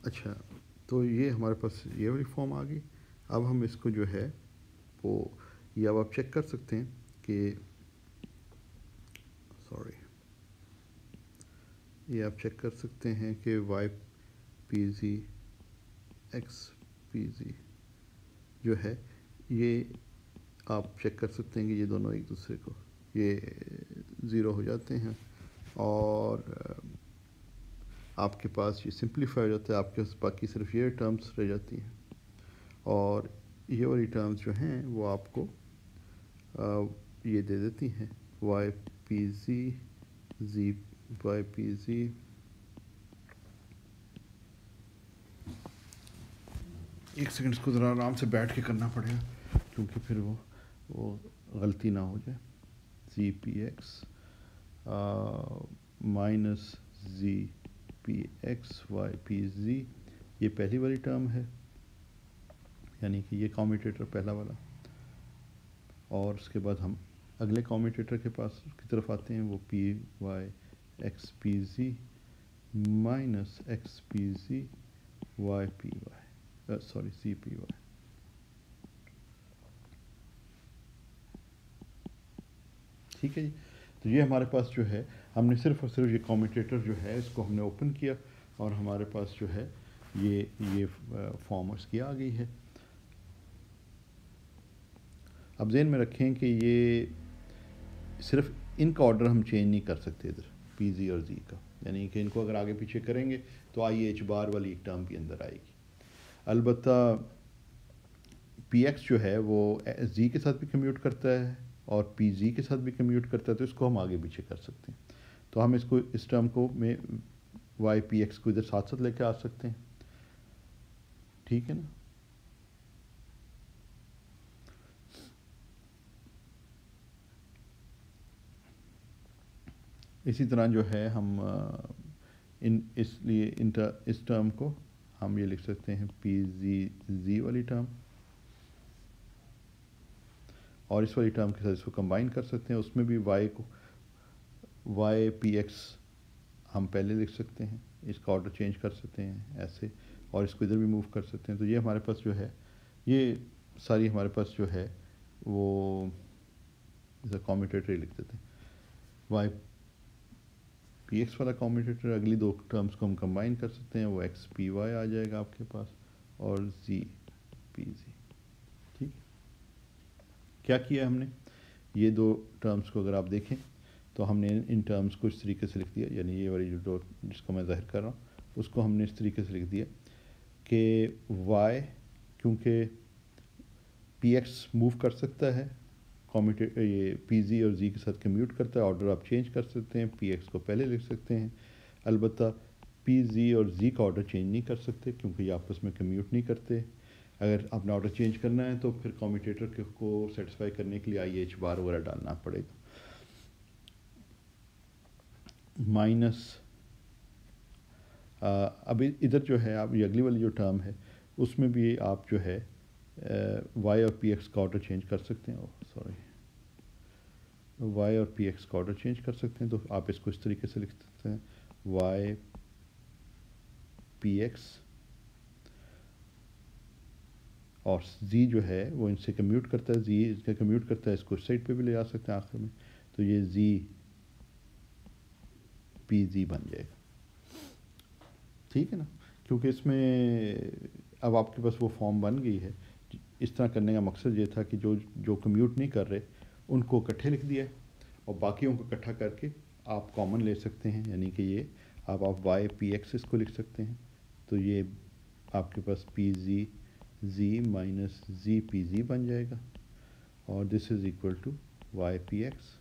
अच्छा, तो ये हमारे पास ये वाली फॉर्म आ गई। अब हम इसको जो है वो, ये अब आप चेक कर सकते हैं कि, सॉरी, ये आप चेक कर सकते हैं कि वाई पी ज़ी एक्स पी ज़ी जो है, ये आप चेक कर सकते हैं कि ये दोनों एक दूसरे को ये ज़ीरो हो जाते हैं और आपके पास ये सिंप्लीफाई हो जाता है, आपके पास बाकी सिर्फ ये टर्म्स रह जाती हैं और ये वाली टर्म्स जो हैं वो आपको ये दे देती हैं Y P Z Y P ज़ी एक सेकंड, इसको ज़रा आराम से बैठ के करना पड़ेगा क्योंकि फिर वो गलती ना हो जाए। ज़ी पी एक्स माइनस ज़ी पी एक्स वाई पी ज़ी, ये पहली वाली टर्म है, यानी कि ये कॉम्यूटेटर पहला वाला। और उसके बाद हम अगले कॉम्यूटेटर के पास की तरफ आते हैं, वो P Y X P Z minus X P Z Y P Y, sorry C P Y. ठीक है जी, तो ये हमारे पास जो है, हमने सिर्फ और सिर्फ ये कॉम्यूटेटर जो है इसको हमने ओपन किया और हमारे पास जो है ये फॉर्म इसकी आ गई है। अब ज़हन में रखें कि ये सिर्फ इनका ऑर्डर हम चेंज नहीं कर सकते इधर पी जी और जी का, यानी कि इनको अगर आगे पीछे करेंगे तो आई एच बार वाली एक टर्म भी अंदर आएगी। अलबत्ता पी एक्स जो है वो जी के साथ भी कम्यूट करता है और पी जी के साथ भी कम्यूट करता है, तो इसको हम आगे पीछे कर सकते हैं। तो हम इसको इस टर्म को में वाई पी एक्स को इधर साथ साथ लेके आ सकते हैं। ठीक है ना। इसी तरह जो है हम इसलिए इस टर्म को हम ये लिख सकते हैं पी जी वाली टर्म, और इस वाली टर्म के साथ इसको कंबाइन कर सकते हैं। उसमें भी वाई पी एक्स हम पहले लिख सकते हैं, इसका ऑर्डर चेंज कर सकते हैं ऐसे, और इसको इधर भी मूव कर सकते हैं। तो ये हमारे पास जो है, ये सारी हमारे पास जो है वो इसे कॉम्यूटेटर ही लिख देते हैं। वाई पी एक्स वाला कॉम्यूटेटर, अगली दो टर्म्स को हम कंबाइन कर सकते हैं, वो एक्स पी वाई आ जाएगा आपके पास और जी पी जी। ठीक, क्या किया हमने, ये दो टर्म्स को अगर आप देखें तो हमने इन टर्म्स को इस तरीके से लिख दिया, यानी ये वाली जो जिसको मैं ज़ाहिर कर रहा हूँ उसको हमने इस तरीके से लिख दिया कि y, क्योंकि पी एक्स मूव कर सकता है कॉम्यूटेट, ये पी जी और जी के साथ कम्यूट करता है, ऑर्डर आप चेंज कर सकते हैं, पी एक्स को पहले लिख सकते हैं। अलबत्ता पी जी और जी का ऑर्डर चेंज नहीं कर सकते क्योंकि ये आपस में कम्यूट नहीं करते। अगर आपने ऑर्डर चेंज करना है तो फिर कॉम्यूटेटर को सेटिस्फाई करने के लिए आई एच बार वगैरह डालना पड़ेगा। माइनस अभी इधर जो है, आप ये अगली वाली जो टर्म है उसमें भी आप जो है वाई और पी एक्स का ऑर्डर चेंज कर सकते हैं, सॉरी, वाई और पी एक्स का ऑर्डर चेंज कर सकते हैं। तो आप इसको इस तरीके से लिख सकते हैं वाई पी एक्स, और जी जो है वो इनसे कम्यूट करता है, जी इसका कम्यूट करता है, इसको इस साइड पे भी ले जा सकते हैं आखिर में, तो ये जी पी जी बन जाएगा। ठीक है ना, क्योंकि इसमें अब आपके पास वो फॉर्म बन गई है। इस तरह करने का मकसद ये था कि जो जो कम्यूट नहीं कर रहे उनको इकट्ठे लिख दिया और बाकियों को इकट्ठा करके आप कॉमन ले सकते हैं, यानी कि ये आप वाई पी एक्स इसको लिख सकते हैं, तो ये आपके पास P Z Z minus Z P Z बन जाएगा और this is equal to Y P X,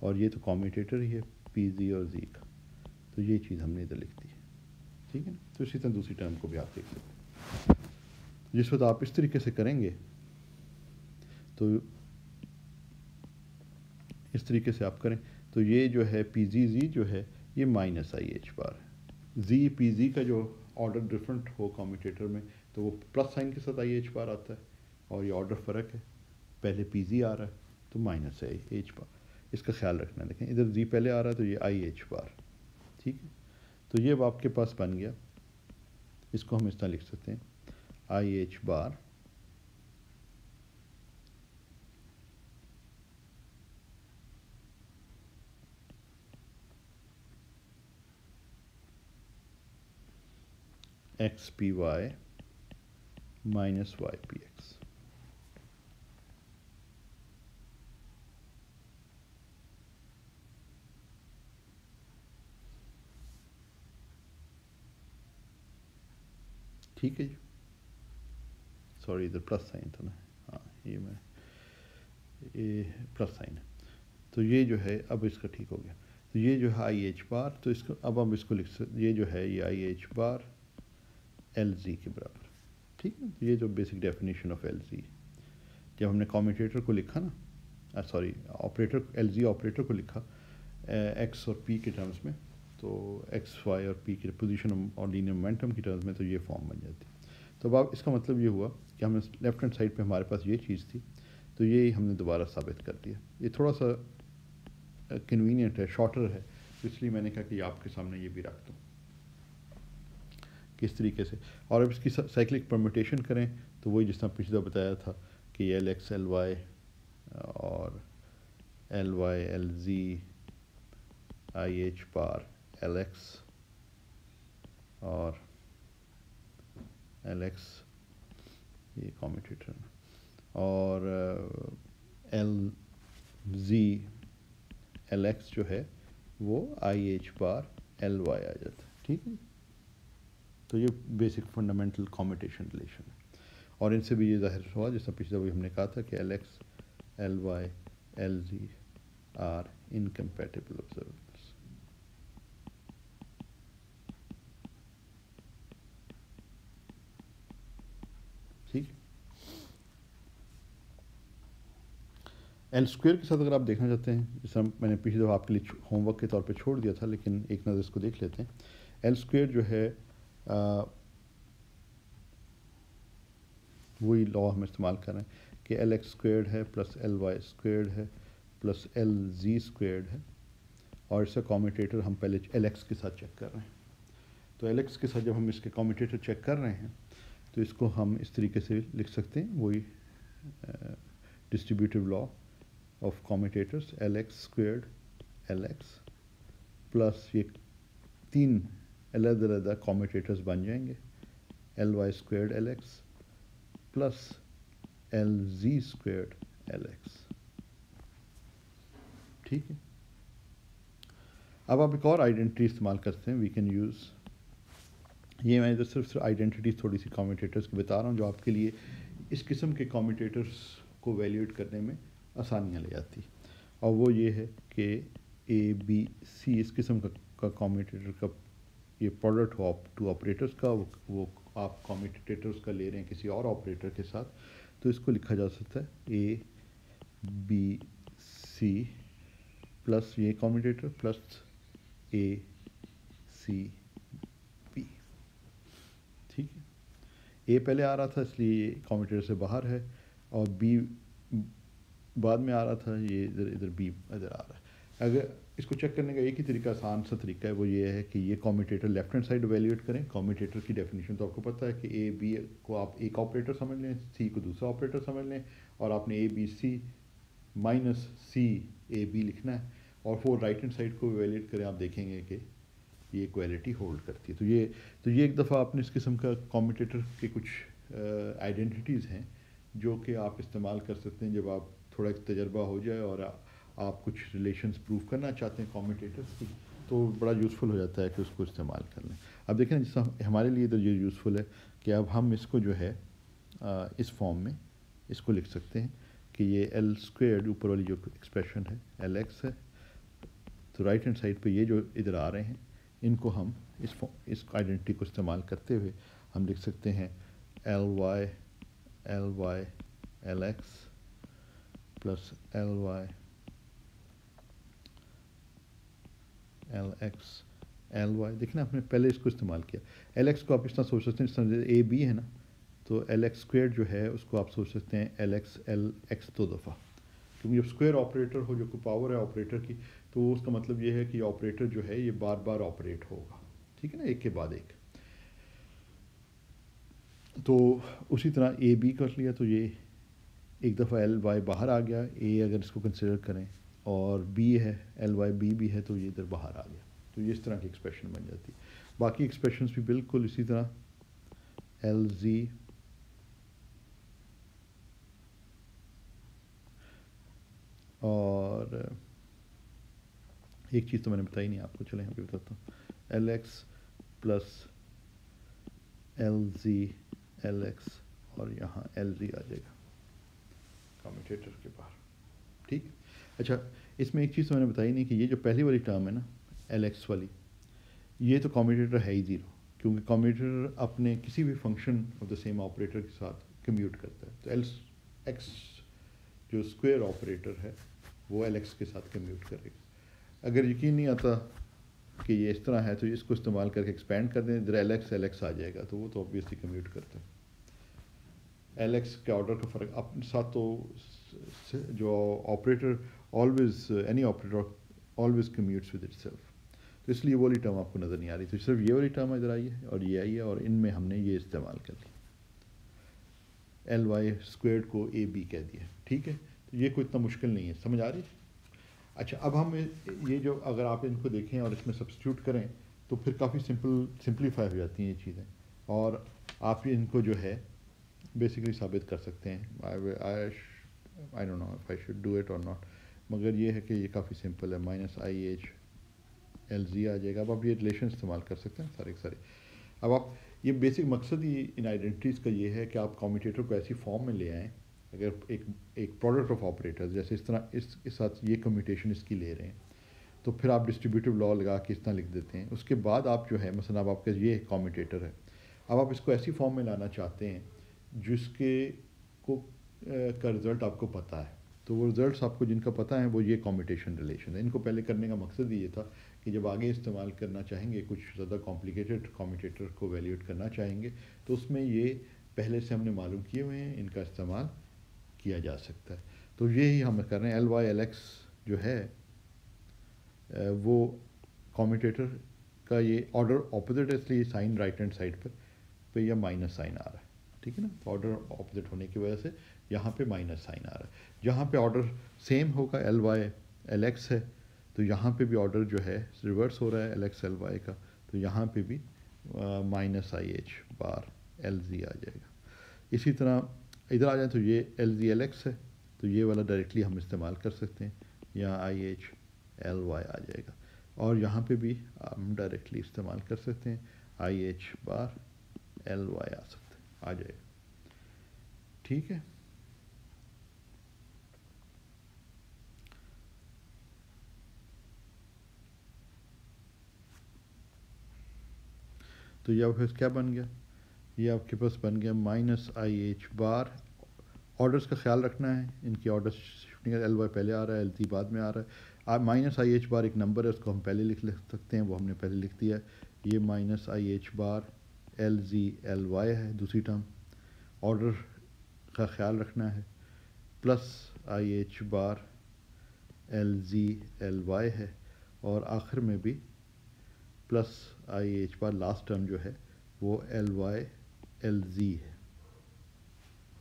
और ये तो कॉम्यूटेटर ही है पी जी और जी का, तो ये चीज़ हमने इधर लिख दी है। ठीक है ना, तो इसी तरह दूसरी टर्म को भी आप देख सकते हैं। जिस वक्त आप इस तरीके से करेंगे तो इस तरीके से आप करें तो ये जो है पी जी जी जो है ये माइनस आई एच बार है। जी पी जी का जो ऑर्डर डिफरेंट हो कॉम्यूटेटर में तो वो प्लस साइन के साथ आई एच बार आता है, और ये ऑर्डर फ़र्क है, पहले पी जी आ रहा है तो माइनस है एच बार, इसका ख्याल रखना। देखें इधर जी पहले आ रहा है तो ये आई एच बार। ठीक है, तो ये अब आपके पास बन गया इसको हम इस तरह लिख सकते हैं आई H bar X P Y minus Y P X. ठीक है जी, सॉरी इधर प्लस साइन था ना, हाँ ये प्लस साइन है। तो ये जो है अब इसका ठीक हो गया। तो ये जो है आई एच बार, तो इसको अब हम इसको लिख सकते, ये जो है ये आई एच बार एल जी के बराबर। ठीक है, तो ये जो बेसिक डेफिनेशन ऑफ एल जी, जब हमने कॉम्यूटेटर को लिखा ना, sorry operator L G operator को लिखा एक्स और पी के टर्म्स में, तो एक्स वाई और पी की पोजीशन और लीनियर मोमेंटम की टर्म्स में, तो ये फॉर्म बन जाती। तो अब इसका मतलब ये हुआ कि हमने लेफ्ट हैंड साइड पे हमारे पास ये चीज़ थी, तो ये हमने दोबारा साबित कर दिया। ये थोड़ा सा कन्वीनियंट है, शॉर्टर है, तो इसलिए मैंने कहा कि आपके सामने ये भी रख दूँ किस तरीके से। और अब इसकी साइक्लिक परम्यूटेशन करें तो वही जिस तरह पिछले बताया था कि एल एक्स एल वाई और L Y L Z I H bar L X और एल एक्स ये कॉम्यूटेटर, और एल जी एल एक्स जो है वो I H bar L Y आ जाता है। ठीक है, तो ये बेसिक फंडामेंटल कॉम्यूटेशन रिलेशन है। और इनसे भी ये जाहिर हुआ जैसा पिछले भी हमने कहा था कि L X L Y L Z are incompatible observables. ठीक है, एल स्क्वायर के साथ अगर आप देखना चाहते हैं, जैसे मैंने पिछले दफ़ा आपके लिए होमवर्क के तौर पे छोड़ दिया था, लेकिन एक नज़र इसको देख लेते हैं। एल स्क्वायर जो है वही लॉ हम इस्तेमाल कर रहे हैं कि एल एक्स स्क्वायर्ड है प्लस एल वाई स्क्वायर्ड है प्लस एल जी स्क्वायर्ड है, और इसका कॉम्यूटेटर हम पहले एल एक्स के साथ चेक कर रहे हैं। तो एल एक्स के साथ जब हम इसके कॉम्यूटेटर चेक कर रहे हैं तो इसको हम इस तरीके से लिख सकते हैं, वही distributive law of commutators L X squared L X plus ये तीन अलग अलग कॉम्यूटेटर्स बन जाएंगे L Y squared L X plus L Z squared L X. ठीक है, अब आप एक और आइडेंटिटी इस्तेमाल करते हैं, वी कैन यूज़, ये मैं इधर सिर्फ आइडेंटिटी थोड़ी सी कॉम्यूटेटर्स की बता रहा हूँ जो आपके लिए इस किस्म के कॉम्यूटेटर्स को वैल्यूएट करने में आसानियाँ ले आती। और वो ये है कि ए बी सी इस किस्म का कॉम्यूटेटर का ये प्रोडक्ट हो टू ऑपरेटर्स का, वो आप कॉम्यूटेटर्स का ले रहे हैं किसी और ऑपरेटर के साथ, तो इसको लिखा जा सकता है ए बी सी प्लस ये कॉम्यूटेटर प्लस ए सी बी। ठीक है, ए पहले आ रहा था इसलिए ये कॉम्यूटेटर से बाहर है, और बी बाद में आ रहा था, ये इधर बी इधर आ रहा है। अगर इसको चेक करने का एक ही तरीका, आसान सा तरीका है, वो ये है कि ये commutator left hand side valuate करें। कॉम्यूटेटर की डेफिनेशन तो आपको पता है कि ए बी को आप एक ऑपरेटर समझ लें, सी को दूसरा ऑपरेटर समझ लें, और आपने A B C minus C A B लिखना है, और वो राइट हैंड साइड को वैल्यूएट करें, आप देखेंगे कि ये इक्वालिटी होल्ड करती है। तो ये एक दफ़ा आपने इस किस्म का कॉम्यूटेटर के कुछ आइडेंटिटीज़ हैं जो कि आप इस्तेमाल कर सकते हैं जब आप थोड़ा एक तजर्बा हो जाए और आप कुछ रिलेशंस प्रूव करना चाहते हैं कॉम्यूटेटर्स की, तो बड़ा यूज़फुल हो जाता है कि उसको इस्तेमाल कर लें। अब देखें ना, जैसा हमारे लिए तो ये यूज़फुल है कि अब हम इसको जो है इस फॉर्म में इसको लिख सकते हैं कि ये एल स्क्वायर्ड ऊपर वाली जो एक्सप्रेशन है एल एक्स है, तो राइट हैंड साइड पे ये जो इधर आ रहे हैं इनको हम इस आइडेंटिटी को इस्तेमाल करते हुए हम लिख सकते हैं L Y L X plus L Y L X L Y. देखना आपने पहले इसको इस्तेमाल किया। एल एक्स को आप इस तरह सोच सकते हैं, इस तरह ए बी है ना, तो एल एक्स स्क्वायर जो है उसको आप सोच सकते हैं एल एक्स दो दफ़ा, क्योंकि जब स्क्वायर ऑपरेटर हो जो कोई पावर है ऑपरेटर की, तो उसका मतलब ये है कि ऑपरेटर जो है ये बार बार ऑपरेट होगा। ठीक है ना, एक के बाद एक। तो उसी तरह ए बी कर लिया, तो ये एक दफ़ा एल वाई बाहर आ गया, ए अगर इसको कंसिडर करें, और बी है एल वाई बी भी है, तो ये इधर बाहर आ गया। तो ये इस तरह की एक्सप्रेशन बन जाती है। बाकी एक्सप्रेशंस भी बिल्कुल इसी तरह, एल जी और एक चीज़ तो मैंने बताई नहीं आपको, चलें अभी बताता हूँ, L X plus L Z L X, और यहाँ एल जी आ जाएगा कम्यूटेटर के बाहर। ठीक। अच्छा, इसमें एक चीज़ तो मैंने बताई नहीं कि ये जो पहली वाली टर्म है ना एल एक्स वाली, ये तो कम्यूटेटर है ही ज़ीरो, क्योंकि कम्यूटेटर अपने किसी भी function of the same operator के साथ कम्यूट करता है। तो एल एक्स जो स्क्वायर ऑपरेटर है वो एल एक्स के साथ कम्यूट करेगा। अगर यकीन नहीं आता कि ये इस तरह है, तो इसको इस्तेमाल करके एक्सपेंड कर दें, इधर एल एक्स आ जाएगा, तो वो तो ऑब्वियसली कम्यूट करता है। एल एक्स के ऑर्डर का फ़र्क अपने साथ, तो जो operator always, any operator always commutes with itself, तो इसलिए वो वाली टर्म आपको नज़र नहीं आ रही। तो सिर्फ ये वाली टर्म इधर आई है और ये आई है, और इनमें हमने ये इस्तेमाल कर लिया, एल वाई स्क्वेयर्ड को ए बी कह दिया। ठीक है, तो ये कोई इतना मुश्किल नहीं है, समझ आ रही है। अच्छा, अब हम ये जो अगर आप इनको देखें और इसमें सब्स्टिट्यूट करें, तो फिर काफ़ी सिंपलीफाई हो जाती हैं ये चीज़ें, और आप इनको जो है बेसिकली साबित कर सकते हैं। I don't know if I should do it और नॉट, मगर ये है कि ये काफ़ी सिंपल है। माइनस आई एच एल जी आ जाएगा। अब आप ये रिलेशन इस्तेमाल कर सकते हैं सारे के सारे। अब आप ये बेसिक मकसद ही इन आइडेंटिटीज़ का ये है कि आप कम्यूटेटर को ऐसी फॉर्म में ले आएँ, अगर एक प्रोडक्ट ऑफ ऑपरेटर्स, जैसे इस तरह इसके साथ ये कम्यूटेशन इसकी ले रहे हैं, तो फिर आप डिस्ट्रीब्यूटिव लॉ लगा के इस तरह लिख देते हैं। उसके बाद आप जो है, मसलन अब आपका ये कम्यूटेटर है, अब आप इसको ऐसी फॉर्म में लाना चाहते हैं जिसके को का रिज़ल्ट आपको पता है, तो वो रिज़ल्ट आपको जिनका पता है वो ये कम्यूटेशन रिलेशन है। इनको पहले करने का मकसद ही ये था कि जब आगे इस्तेमाल करना चाहेंगे, कुछ ज़्यादा कॉम्प्लिकेटेड कम्यूटेटर को वैल्यूएट करना चाहेंगे, तो उसमें ये पहले से हमने मालूम किए हुए हैं, इनका इस्तेमाल किया जा सकता है। तो यही हम कर रहे हैं। एल वाई एल एक्स जो है वो कम्यूटेटर का ये ऑर्डर ऑपोजिट है, इसलिए साइन राइट हैंड साइड पर यह माइनस साइन आ रहा है। ठीक है ना, ऑर्डर ऑपोजिट होने की वजह से यहाँ पे माइनस साइन आ रहा है। जहाँ पे ऑर्डर सेम होगा, एल वाई एल एक्स है, तो यहाँ पे भी ऑर्डर जो है रिवर्स हो रहा है एल एक्स एल वाई का, तो यहाँ पे भी माइनस आई एच बार एल जी आ जाएगा। इसी तरह इधर आ जाए तो ये एल जी एल एक्स है, तो ये वाला डायरेक्टली हम इस्तेमाल कर सकते हैं, यहाँ आई एच एल वाई आ जाएगा, और यहाँ पे भी हम डायरेक्टली इस्तेमाल कर सकते हैं, आई एच बार एल वाई आ जाएगा। ठीक है, तो ये फिर क्या बन गया, ये आपके पास बन गया माइनस आई एच बार। ऑर्डर्स का ख्याल रखना है, इनकी ऑर्डर शिफ्टिंग, एल वाई पहले आ रहा है, एल टी बाद में आ रहा है। माइनस आई एच बार एक नंबर है, उसको हम पहले लिख सकते हैं, वो हमने पहले लिख दिया है। ये माइनस आई H bar L Z L Y है दूसरी टर्म, ऑर्डर का ख्याल रखना है, plus i H bar L Z L Y है, और आखिर में भी plus i H bar last term जो है वो एल वाई एल जी है।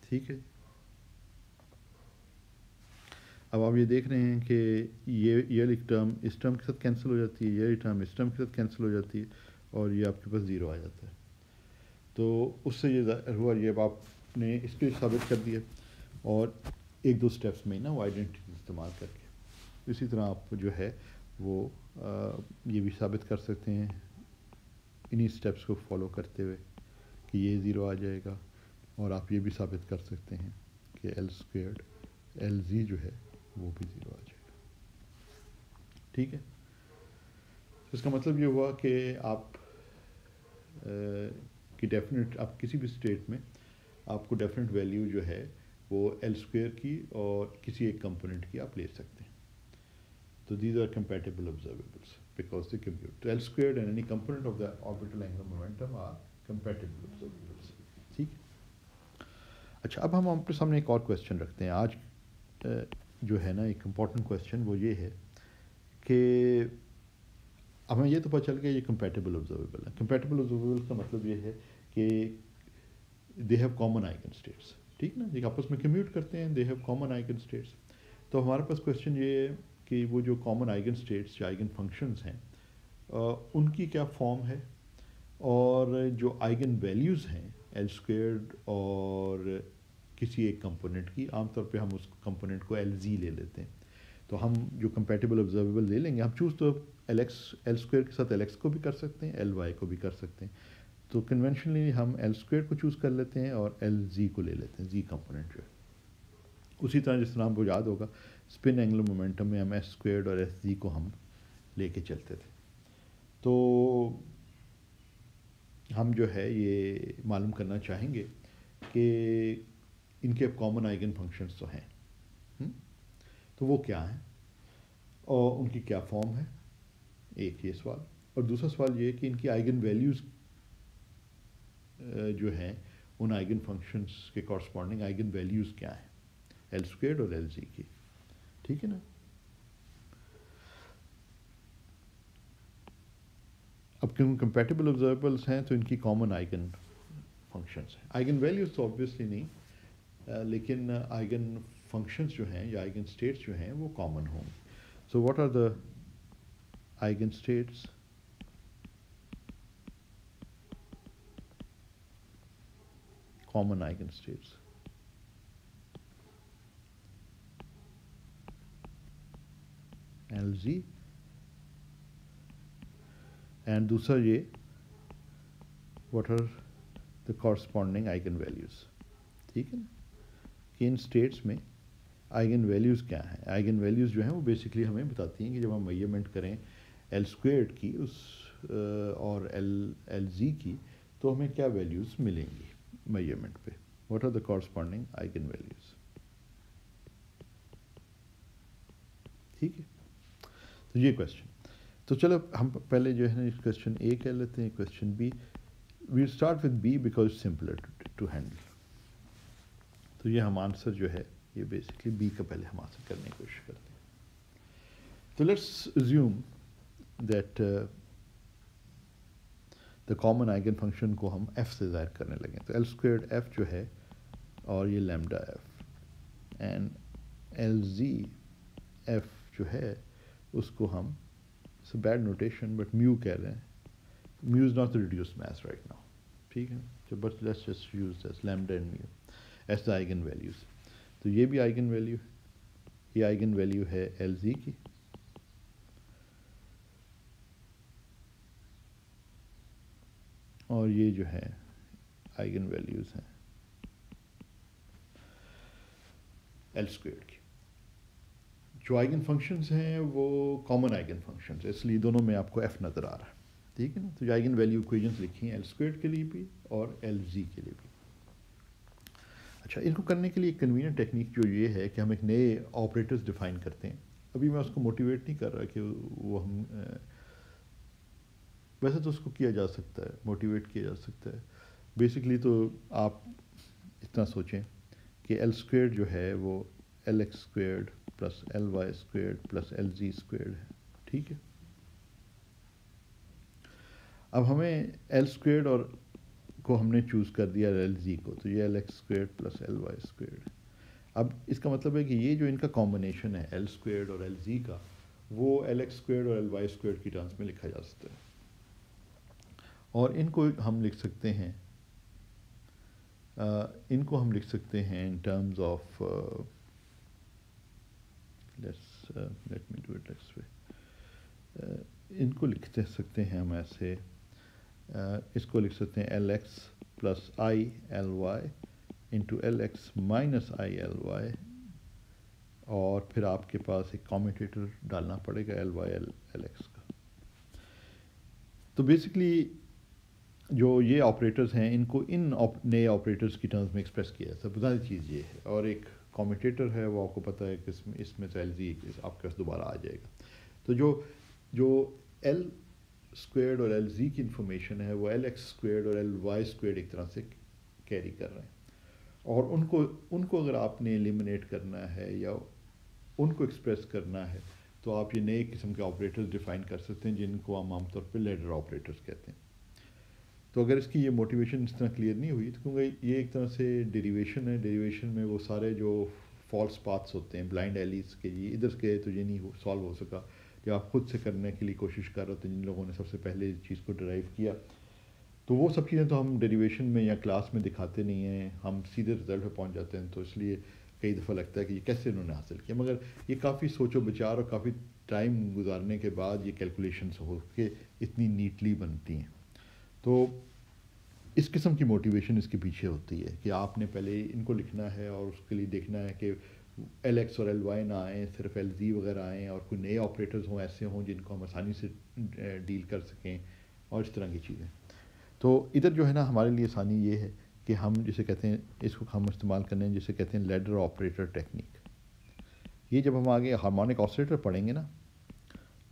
ठीक है, अब आप ये देख रहे हैं कि ये वाली टर्म इस टर्म के साथ कैंसिल हो जाती है, ये वाली टर्म इस टर्म के साथ कैंसिल हो जाती है, और ये आपके पास ज़ीरो आ जाता है। तो उससे ये हुआ, ये अब आपने इसके साबित कर दिया, और एक दो स्टेप्स में ही ना वो आइडेंटिटी इस्तेमाल करके। इसी तरह आप जो है वो ये भी साबित कर सकते हैं इन्हीं स्टेप्स को फॉलो करते हुए कि ये ज़ीरो आ जाएगा, और आप ये भी साबित कर सकते हैं कि एल स्क्वेयर्ड एल जी जो है वो भी ज़ीरो आ जाएगा। ठीक है, तो इसका मतलब ये हुआ कि आप कि डेफिनेट आप किसी भी स्टेट में आपको डेफिनेट वैल्यू जो है वो एल स्क्वेयर की और किसी एक कंपोनेंट की आप ले सकते हैं। तो these are compatible observables because they commute. So L squared and any component of the orbital angular momentum are compatible observables. ठीक। अच्छा, अब हम आपके सामने एक और क्वेश्चन रखते हैं आज, जो है ना एक इम्पॉर्टेंट क्वेश्चन, वो ये है कि हमें ये तो पता चल गया ये कंपैटिबल ऑब्जर्वेबल है। कंपैटिबल ऑब्जर्वेबल का मतलब ये है कि they have common eigen states, ठीक ना, जो आपस में कम्यूट करते हैं, they have common eigen states. तो हमारे पास क्वेश्चन ये है कि वो जो कॉमन आइगन स्टेट्स या आइगन फंक्शंस हैं उनकी क्या फॉर्म है, और जो आइगन वैल्यूज़ हैं एल स्क्वेयर्ड और किसी एक कंपोनेंट की, आमतौर पे हम उस कंपोनेंट को एल जी ले लेते हैं। तो हम जो कंपेटिबल ऑब्जर्वेबल ले लेंगे, हम चूज़ तो एल स्क्वेयर के साथ एल एक्स को भी कर सकते हैं, एल वाई को भी कर सकते हैं। तो कन्वेंशनली हम एल स्क्वेयर को चूज़ कर लेते हैं और एल जी को ले लेते हैं, जी कंपोनेंट जो है। उसी तरह जिस तरह हमको याद होगा स्पिन एंगुलर मोमेंटम में हम एस स्क्वेयर्ड और एस जी को हम लेके चलते थे। तो हम जो है ये मालूम करना चाहेंगे कि इनके कॉमन आइगन फंक्शंस तो हैं, तो वो क्या हैं और उनकी क्या फॉर्म है, एक ये सवाल। और दूसरा सवाल ये कि इनकी आइगन वैल्यूज़ जो हैं उन आइगन फंक्शंस के कॉरस्पॉन्डिंग आइगन वैल्यूज़ क्या हैं, एल स्क्वेयर्ड और एल जी की, ठीक है ना। अब क्योंकि कंपेटिबल ऑब्जर्वेबल्स हैं तो इनकी कॉमन आइगन फंक्शंस हैं। आइगन वैल्यूज़ तो ऑब्वियसली नहीं, लेकिन आइगन फंक्शंस जो हैं या आइगन स्टेट्स जो हैं वो कॉमन होंगे। So what are the eigen states? Common eigen states, L Z, and दूसरा ये what are the corresponding eigen values, ठीक है ना, कि इन स्टेट्स में आइगन वैल्यूज़ क्या हैं। आइगन वैल्यूज़ जो हैं वो बेसिकली हमें बताती हैं कि जब हम मेजरमेंट करें एल स्क्वेयर्ड की उस और एल जी की, तो हमें क्या वैल्यूज़ मिलेंगी मेजरमेंट पे। What are the corresponding eigen values, ठीक है। तो ये क्वेश्चन, तो चलो हम पहले जो है ना इस क्वेश्चन ए कह लेते हैं, question B. We start with B because simpler to handle. तो ये हम आंसर जो है ये बेसिकली बी का पहले हम आंसर करने की कोशिश करते हैं। तो let's assume that the common eigen function को हम एफ से ज़ाहिर करने लगे। तो एल स्क्वेयर्ड एफ जो है और ये lambda F, and L G F जो है उसको हम बैड नोटेशन बट म्यू कह रहे हैं। Mu is not the reduced mass right now, ठीक है। तो but let's just use this lambda and mu as the eigen values. तो ये भी आइगन वैल्यू, ये आइगन वैल्यू है एल जी की, और ये जो है आइगन वैल्यूज़ हैं एल स्क्वेयर्ड की। जो आइगन फंक्शंस हैं वो कॉमन आइगन फंक्शंस है, इसलिए दोनों में आपको एफ नज़र आ रहा है, ठीक है ना। तो जो आइगन वैल्यू इक्वेशंस लिखी हैं एल स्क्वेयर्ड के लिए भी और एल जी के लिए भी। अच्छा, इनको करने के लिए एक कन्वीनियंट टेक्निक जो ये है कि हम एक नए ऑपरेटर्स डिफाइन करते हैं। अभी मैं उसको मोटिवेट नहीं कर रहा कि वो हम वैसे तो उसको किया जा सकता है, मोटिवेट किया जा सकता है। बेसिकली तो आप इतना सोचें कि एल स्क्वेयर्ड जो है वो L X squared plus L Y squared plus L Z squared है, ठीक है। अब हमें एल स्क्वेयर्ड और को हमने चूज़ कर दिया एल जी को, तो ये L X squared plus L Y squared. अब इसका मतलब है कि ये जो इनका कॉम्बिनेशन है एल स्क्वेयर्ड और एल जी का, वो एल एक्स स्क्वेयर्ड और एल वाई स्क्वेयर्ड की टर्म्स में लिखा जा सकता है। और इनको हम लिख सकते हैं इन terms of let me do it this way. इनको लिख सकते हैं हम ऐसे, इसको लिख सकते हैं एल एक्स प्लस आई L Y into L X minus आई एल वाई, और फिर आपके पास एक कॉम्यूटेटर डालना पड़ेगा एल वाई एल एक्स का। तो बेसिकली जो ये ऑपरेटर्स हैं इनको इन नए ऑपरेटर्स की टर्म्स में एक्सप्रेस किया जाता है। बुनियादी चीज़ ये है, और एक कॉम्यूटेटर है वो आपको पता है कि इसमें से एल जी आपके पास दोबारा आ जाएगा। तो जो एल स्क्वेयर्ड और एल जी की इंफॉर्मेशन है वो एल एक्स स्क्वेयर्ड और एल वाई स्क्वेयर्ड एक तरह से कैरी कर रहे हैं, और उनको अगर आपने एलिमिनेट करना है या उनको एक्सप्रेस करना है तो आप ये नए किस्म के ऑपरेटर्स डिफाइन कर सकते हैं जिनको हम आमतौर पर लैडर ऑपरेटर्स कहते हैं। तो अगर इसकी ये मोटिवेशन इस तरह क्लियर नहीं हुई तो क्योंकि ये एक तरह से डेरिवेशन है, डेरिवेशन में वो सारे जो फॉल्स पाथ्स होते हैं, ब्लाइंड एलीज के, ये इधर के तो ये नहीं सॉल्व हो सका। जो आप खुद से करने के लिए कोशिश कर रहे होते हैं, जिन लोगों ने सबसे पहले इस चीज़ को ड्राइव किया, तो वो सब चीज़ें तो हम डेरिवेशन में या क्लास में दिखाते नहीं हैं, हम सीधे रिजल्ट पे पहुंच जाते हैं। तो इसलिए कई दफ़ा लगता है कि ये कैसे इन्होंने हासिल किया, मगर ये काफ़ी सोचो विचार और काफ़ी टाइम गुजारने के बाद ये कैलकुलेशंस हो के इतनी नीटली बनती हैं। तो इस किस्म की मोटिवेशन इसके पीछे होती है कि आपने पहले इनको लिखना है और उसके लिए देखना है कि एल एक्स और एल वाई ना आएँ, सिर्फ एल जी वगैरह आएँ, और कोई नए ऑपरेटर्स हों, ऐसे हों जिनको हम आसानी से डील कर सकें, और इस तरह की चीज़ें। तो इधर जो है ना, हमारे लिए आसानी ये है कि हम जिसे कहते हैं, इसको हम इस्तेमाल करने हैं जिसे कहते हैं लैडर ऑपरेटर टेक्निक। ये जब हम आगे हार्मोनिक ऑसिलेटर पढ़ेंगे ना,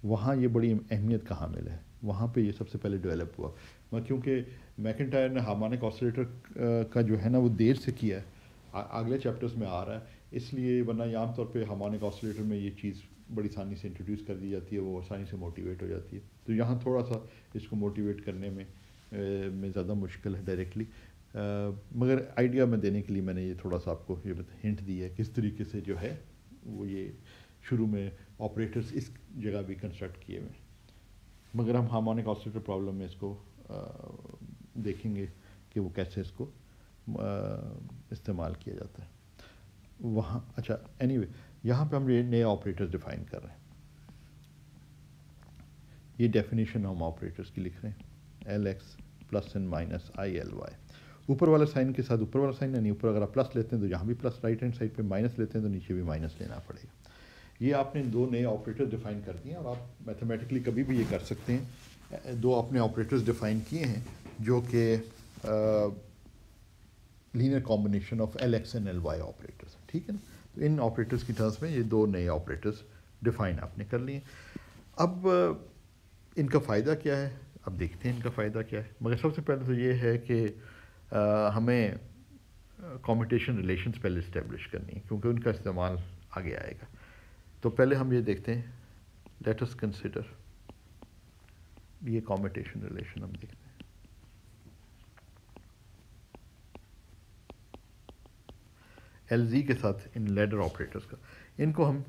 वहाँ ये बड़ी अहमियत का हामिल है, वहाँ पे ये सबसे पहले डेवलप हुआ। क्योंकि मैकेंटायर ने हार्मोनिक ऑसिलेटर का जो है ना वो देर से किया है, अगले चैप्टर्स में आ रहा है, इसलिए वरना ये आम तौर पे हार्मोनिक ऑसिलेटर में ये चीज़ बड़ी आसानी से इंट्रोड्यूस कर दी जाती है, वो आसानी से मोटिवेट हो जाती है। तो यहाँ थोड़ा सा इसको मोटिवेट करने में ज़्यादा मुश्किल है डायरेक्टली, मगर आइडिया में देने के लिए मैंने ये थोड़ा सा आपको ये हिंट दी है किस तरीके से जो है वो ये शुरू में ऑपरेटर्स इस जगह भी कंस्ट्रक्ट किए हुए। मगर हम हार्मोनिक ऑसिलेटर प्रॉब्लम में इसको देखेंगे कि वो कैसे इसको इस्तेमाल किया जाता है वहाँ। अच्छा, एनीवे यहाँ पे हम ये नए ऑपरेटर्स डिफाइन कर रहे हैं। ये डेफिनेशन हम ऑपरेटर्स की लिख रहे हैं, L X plus and minus I L Y. ऊपर वाला साइन के साथ ऊपर वाला साइन, यानी ऊपर अगर आप प्लस लेते हैं तो यहाँ भी प्लस, राइट हैंड साइड पे माइनस लेते हैं तो नीचे भी माइनस लेना पड़ेगा। ये आपने दो नए ऑपरेटर्स डिफाइन कर दिए हैं, और आप मैथमेटिकली कभी भी ये कर सकते हैं। दो आपने ऑपरेटर्स डिफाइन किए हैं जो कि linear combination of L X and L Y operators, ठीक है ना। तो इन ऑपरेटर्स की टर्म्स में ये दो नए ऑपरेटर्स डिफाइन आपने कर लिए। अब इनका फ़ायदा क्या है, अब देखते हैं इनका फ़ायदा क्या है। मगर सबसे पहले तो ये है कि हमें कॉम्यूटेशन रिलेशंस पहले इस्टेब्लिश करनी है, क्योंकि उनका इस्तेमाल आगे आएगा। तो पहले हम ये देखते हैं, लेट अस कंसिडर ये कॉम्यूटेशन रिलेशन हम देखते हैं। एल जी के साथ इन लैडर ऑपरेटर्स का, इनको हम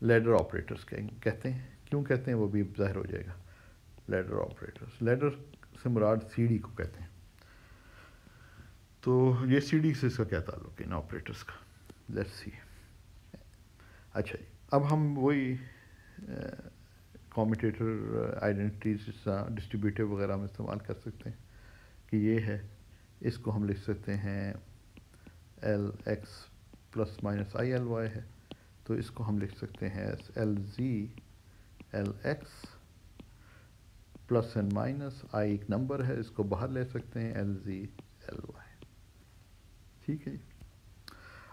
लैडर ऑपरेटर्स कहते हैं। क्यों कहते हैं वो भी ज़ाहिर हो जाएगा। लैडर ऑपरेटर्स, लैडर से मुराद सी डी को कहते हैं। तो ये सी डी से इसका क्या ताल्लुक है इन ऑपरेटर्स का, लेट्स सी। अच्छा जी, अब हम वही कॉम्यूटेटर आइडेंटिटीज डिस्ट्रीब्यूटिव वगैरह में इस्तेमाल कर सकते हैं कि ये है, इसको हम लिख सकते हैं एल एक्स प्लस माइनस आई एल वाई है, तो इसको हम लिख सकते हैं L Z L X plus and minus, I एक नंबर है, इसको बाहर ले सकते हैं एल जी एल वाई, ठीक है।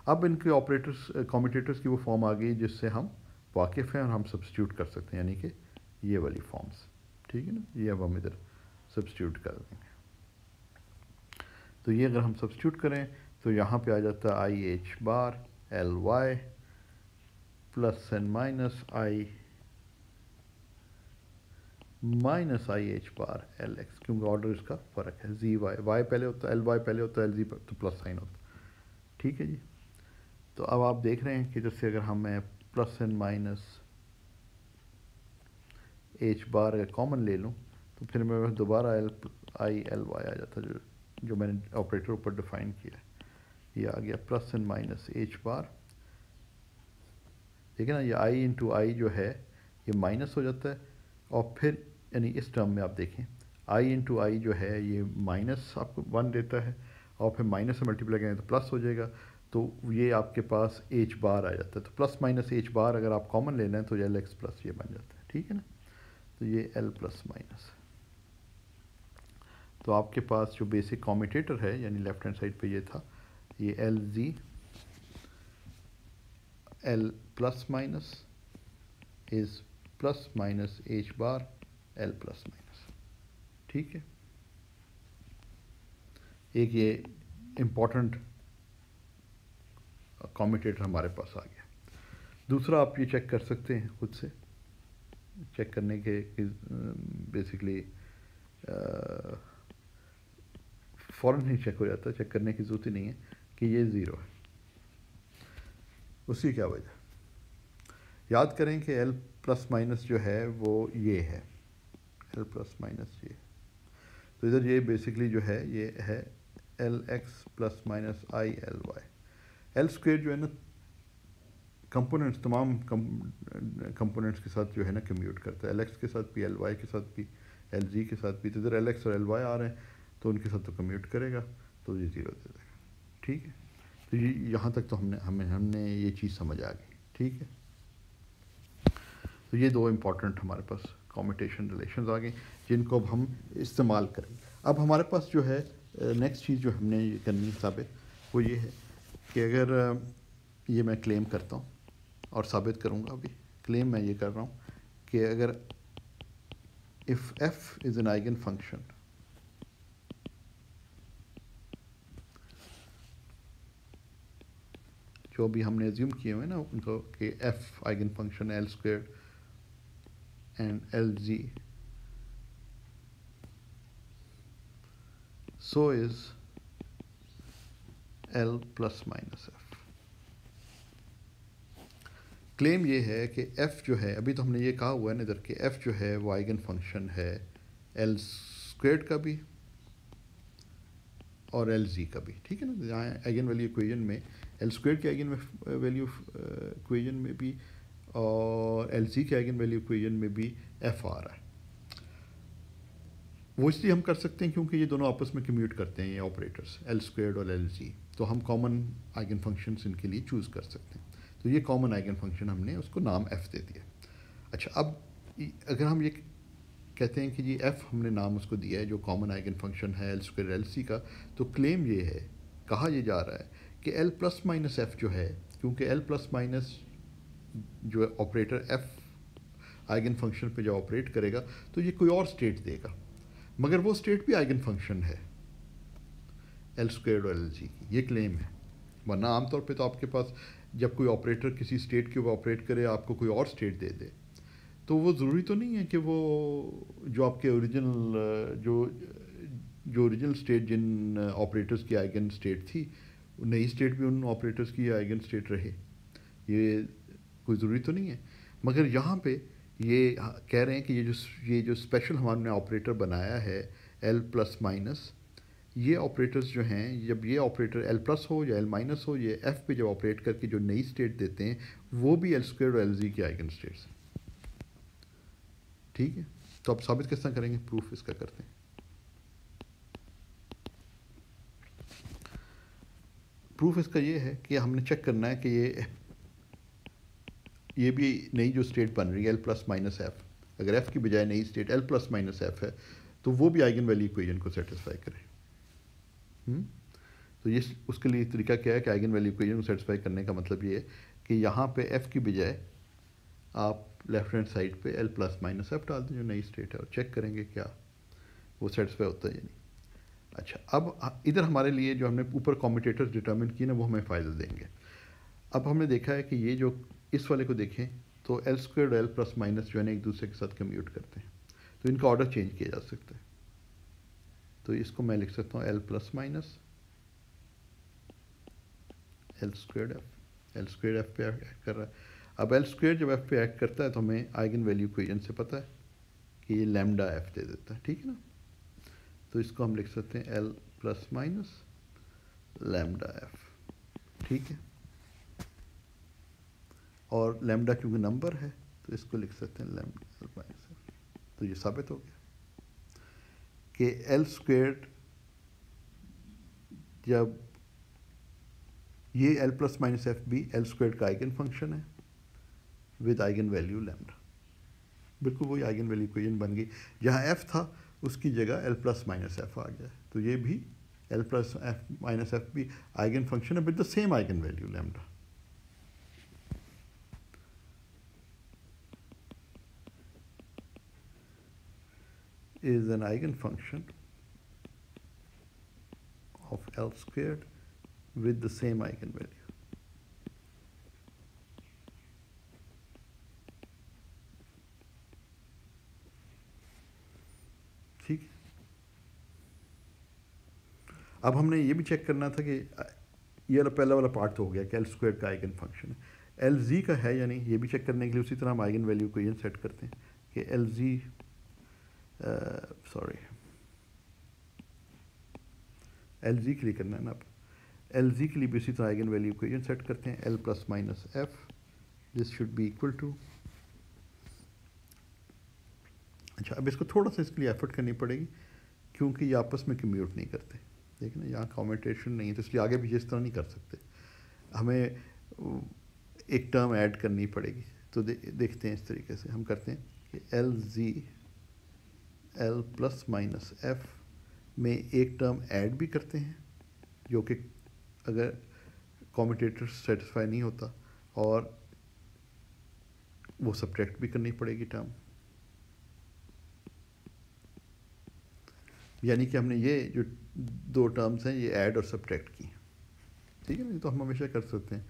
अब इनके ऑपरेटर्स कॉम्यूटेटर्स की वो फॉर्म आ गई जिससे हम वाकिफ़ हैं और हम सब्स्टिट्यूट कर सकते हैं, यानी कि ये वाली फॉर्म्स, ठीक है ना। ये अब हम इधर सब्स्टिट्यूट कर देंगे। तो ये अगर हम सब्स्टिट्यूट करें तो यहाँ पे आ जाता है i H bar L Y plus and minus I H bar L X, क्योंकि ऑर्डर इसका फ़र्क है, जी वाई, वाई पहले होता है, एल वाई पहले होता है, एल जी तो प्लस साइन होता है, ठीक है जी। तो अब आप देख रहे हैं कि जैसे अगर हम प्लस एंड माइनस एच बार अगर कॉमन ले लूँ तो फिर मेरे दोबारा आई एल वाई आ जाता है, जो मैंने ऑपरेटर ऊपर डिफाइन किया है। ये आ गया प्लस एंड माइनस एच बार, देखिए ना, ये आई इंटू आई जो है ये माइनस हो जाता है, और फिर यानी इस टर्म में आप देखें आई इंटू आई जो है ये माइनस आपको 1 देता है, और फिर माइनस से मल्टीप्लाई करें तो प्लस हो जाएगा, तो ये आपके पास एच बार आ जाता है। तो प्लस माइनस एच बार अगर आप कॉमन ले लें तो एल एक्स प्लस ये बन जाता है, ठीक है ना। तो ये एल प्लस माइनस, तो आपके पास जो बेसिक कॉम्यूटेटर है यानी लेफ्ट हैंड साइड पे ये था, ये L Z L plus minus is plus minus H bar L plus minus, ठीक है। एक ये इम्पॉर्टेंट कॉम्यूटेटर हमारे पास आ गया। दूसरा आप ये चेक कर सकते हैं खुद से, चेक करने के बेसिकली फ़ौरन ही चेक हो जाता है, चेक करने की ज़रूरत ही नहीं है कि ये ज़ीरो है। उसकी क्या वजह? याद करें कि एल प्लस माइनस जो है वो ये है, एल प्लस माइनस ये, तो इधर ये बेसिकली जो है ये है एल एक्स प्लस माइनस आई एल वाई। एल स्क्वेयर जो है ना कंपोनेंट्स, तमाम कंपोनेंट्स के साथ जो है ना कम्यूट करता है, एल एक्स के साथ भी, एल वाई के साथ भी, एल जी के साथ भी। तो इधर एल एक्स और एल वाई आ रहे हैं तो उनके साथ तो कम्यूट करेगा, तो ये ज़ीरो दे देगा। ठीक है, तो ये यहाँ तक तो हमने ये चीज़ समझ आ गई। ठीक है, तो ये दो इम्पॉर्टेंट हमारे पास कॉम्यूटेशन रिलेशंस आ गए जिनको अब हम इस्तेमाल करेंगे। अब हमारे पास जो है नेक्स्ट चीज़ जो हमने ये करनी साबित, वो ये है कि अगर ये मैं क्लेम करता हूँ और साबित करूँगा, अभी क्लेम मैं ये कर रहा हूँ कि अगर if f is an eigen function, जो भी हमने एज्यूम किए हुए ना उनको कि f eigen function L square and L G, so is L plus minus F. Claim ये है कि f जो है, अभी तो हमने ये कहा हुआ है ना इधर कि f जो है वो आइगन फंक्शन है एल स्क्वेयर्ड का भी और एल जी का भी। ठीक है ना, जहाँ आइगन वैल्यू इक्वेशन में एल स्क्वेयर्ड के आइगन वैल्यू इक्वेशन में भी और एल जी के आइगन वैल्यू इक्वेशन में भी f आ रहा है। वो इसलिए हम कर सकते हैं क्योंकि ये दोनों आपस में कम्यूट करते हैं, ये ऑपरेटर्स एल स्क्वेयर्ड और एल जी, तो हम कॉमन आइगन फंक्शंस इनके लिए चूज़ कर सकते हैं। तो ये कॉमन आइगन फंक्शन हमने उसको नाम f दे दिया। अच्छा, अब अगर हम ये कहते हैं कि जी f हमने नाम उसको दिया है जो कॉमन आइगन फंक्शन है एल स्क्वेयर एल सी का, तो क्लेम ये है, कहा ये जा रहा है कि एल प्लस माइनस एफ जो है, क्योंकि एल प्लस माइनस जो है ऑपरेटर f आइगन फंक्शन पे जो ऑपरेट करेगा तो ये कोई और स्टेट देगा, मगर वो स्टेट भी आइगन फंक्शन है एल स्क्वेयर और एल जी की। ये क्लेम है, वरना आमतौर पे तो आपके पास जब कोई ऑपरेटर किसी स्टेट के ऊपर ऑपरेट करे, आपको कोई और स्टेट दे दे, तो वो ज़रूरी तो नहीं है कि वो जो आपके ओरिजिनल जो ओरिजिनल स्टेट जिन ऑपरेटर्स की आइगन स्टेट थी, नई स्टेट भी उन ऑपरेटर्स की आइगन स्टेट रहे, ये कोई ज़रूरी तो नहीं है। मगर यहाँ पे ये कह रहे हैं कि ये जो स्पेशल हमने ऑपरेटर बनाया है एल प्लस माइनस, ये ऑपरेटर्स जो हैं, जब ये ऑपरेटर एल प्लस हो या एल माइनस हो, ये एफ पे जब ऑपरेट करके जो नई स्टेट देते हैं वो भी एल स्क्वेयर और एल जी की आइगन स्टेट्स हैं। ठीक है, तो अब साबित किस तरह करेंगे, प्रूफ इसका करते हैं। प्रूफ इसका ये है कि हमने चेक करना है कि ये भी नई जो स्टेट बन रही है एल प्लस माइनस एफ, अगर एफ की बजाय नई state L plus minus F है तो वो भी आइगन वैल्यू इक्वेशन को सेटिस्फाई करे। तो ये उसके लिए तरीका क्या है कि आइगन वैल्यू इक्वेशन को सेटिस्फाई करने का मतलब ये है कि यहाँ पे एफ की बजाय आप लेफ्ट हैंड साइड पे एल प्लस माइनस एफ डाल दें जो नई स्टेट है, और चेक करेंगे क्या वो सेटिस्फाई होता है या नहीं। अच्छा, अब इधर हमारे लिए जो हमने ऊपर कॉम्यूटेटर्स डिटर्मिन किए ना वो हमें फ़ायदा देंगे। अब हमने देखा है कि ये जो इस वाले को देखें तो एल स्क्वेयर और एल प्लस माइनस जो है ना एक दूसरे के साथ कम्यूट करते हैं, तो इनका ऑर्डर चेंज किया जा सकता है। तो इसको मैं लिख सकता हूँ L plus minus L square F, L square F पे एक्ट कर रहा है। अब एल स्क्वेयर जब एफ पे एक्ट करता है तो हमें आइगन वैल्यू इक्वेशन से पता है कि ये लैम्डा एफ दे देता है। ठीक है ना, तो इसको हम लिख सकते हैं L plus minus lambda F. ठीक है, और लैम्डा क्योंकि नंबर है तो इसको लिख सकते हैं लैम्डा माइनस एफ। तो ये साबित हो गया कि एल स्क्वेयर जब ये एल प्लस माइनस एफ भी एल स्क्वेयर का आइगन फंक्शन है विद आइगन वैल्यू लैम्डा। बिल्कुल वही आइगन वैल्यू इक्वेशन बन गई, जहाँ एफ था उसकी जगह एल प्लस माइनस एफ आ गया। तो ये भी L plus F minus F भी आइगन फंक्शन है with the same eigen value lambda. is an eigenfunction of L squared with the same eigenvalue. ठीक, अब हमने ये भी चेक करना था कि ये वाला पहला वाला पार्ट तो हो गया कि एल स्क्वायर का आइगन फंक्शन है, एल जी का है या नहीं ये भी चेक करने के लिए उसी तरह हम आइगन वैल्यू को ये सेट करते हैं कि एल जी एल जी के लिए करना है ना, आप एल जी के लिए भी उसी तरह आइगन वैल्यू को ये सेट करते हैं L plus minus F, this should be equal to. अच्छा, अब इसको थोड़ा सा इसके लिए एफर्ट करनी पड़ेगी क्योंकि ये आपस में कम्यूट नहीं करते, ठीक है ना, यहाँ कॉम्यूटेशन नहीं है, तो इसलिए आगे भी इस तरह नहीं कर सकते, हमें एक टर्म ऐड करनी पड़ेगी। तो देखते हैं इस तरीके से हम करते हैं कि L Z L plus minus F में एक टर्म ऐड भी करते हैं जो कि अगर कॉम्यूटेटर सेटिस्फाई नहीं होता, और वो सब्ट्रैक्ट भी करनी पड़ेगी टर्म, यानी कि हमने ये जो दो टर्म्स हैं ये ऐड और सब्ट्रैक्ट की, ठीक है ना, तो हम हमेशा कर सकते हैं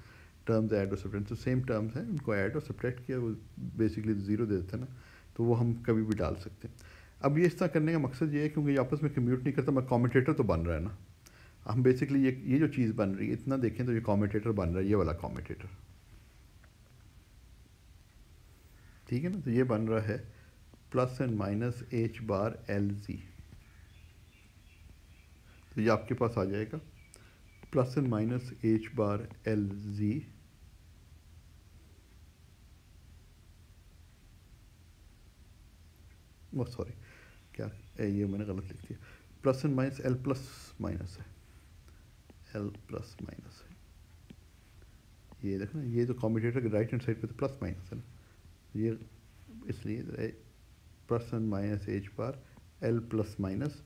टर्म्स ऐड और सब्ट्रैक्ट, तो सेम टर्म्स हैं उनको ऐड और सब्ट्रैक्ट किया, वो बेसिकली ज़ीरो दे देते हैं ना, तो वो हम कभी भी डाल सकते हैं। अब ये इस तरह करने का मकसद ये है क्योंकि ये आपस में कम्यूट नहीं करता, मैं कॉम्यूटेटर तो बन रहा है ना, हम बेसिकली ये जो चीज़ बन रही है इतना देखें तो ये कॉम्यूटेटर बन रहा है, ये वाला कॉम्यूटेटर, ठीक है ना, तो ये बन रहा है plus and minus H bar L जी, तो ये आपके पास आ जाएगा plus and minus H bar L जी वो सॉरी क्या ये मैंने गलत लिख दिया, plus and minus L plus minus है, एल प्लस माइनस है, ये देखना ये तो कॉम्यूटेटर के राइट हैंड साइड पे तो प्लस माइनस है ना, ये इसलिए plus and minus H bar L plus minus,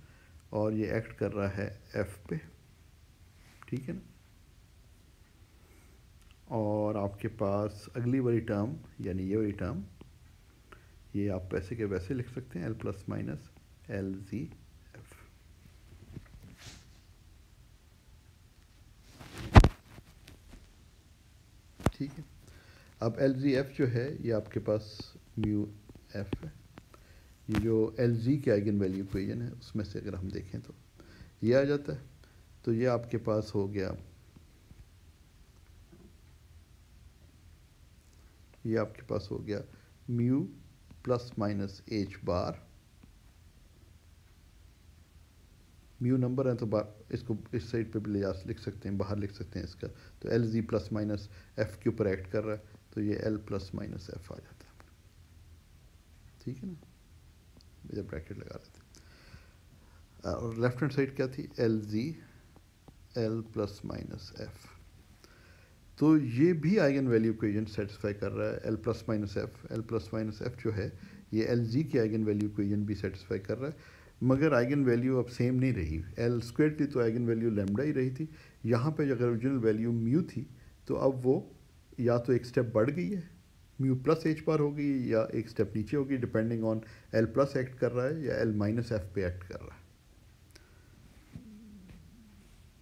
और ये एक्ट कर रहा है एफ पे, ठीक है ना, और आपके पास अगली वाली टर्म यानी ये वाली टर्म ये आप वैसे के वैसे लिख सकते हैं एल प्लस माइनस एल जी एफ, ठीक है। अब एल जी एफ जो है ये आपके पास म्यू एफ है, ये जो एल जी के आइगन वैल्यू इक्वेशन है उसमें से अगर हम देखें तो ये आ जाता है, तो ये आपके पास हो गया, ये आपके पास हो गया म्यू प्लस माइनस एच बार, म्यू नंबर है तो इसको इस साइड पे भी ले जा लिख सकते हैं, बाहर लिख सकते हैं इसका, तो L G plus minus F के ऊपर एक्ट कर रहा है, तो ये एल प्लस माइनस एफ आ जाता है, ठीक है ना, जब ब्रैकेट लगा लेते हैं, और लेफ्ट हैंड साइड क्या थी L Z L plus minus F, तो ये भी आइगन वैल्यू इक्वेशन सेटिस्फाई कर रहा है, L plus minus F, L plus minus F जो है ये एल जी की आइगन वैल्यू इक्वेशन भी सेटिस्फाई कर रहा है, मगर आइगन वैल्यू अब सेम नहीं रही, एल स्क्वायर थी तो आइगन वैल्यू लैम्डा ही रही थी, यहाँ पे अगर ओरिजिनल वैल्यू म्यू थी तो अब वो या तो एक स्टेप बढ़ गई है, म्यू प्लस एच बार हो गई, या एक स्टेप नीचे होगी, depending on L plus act कर रहा है या एल माइनस एफ पे एक्ट कर रहा है,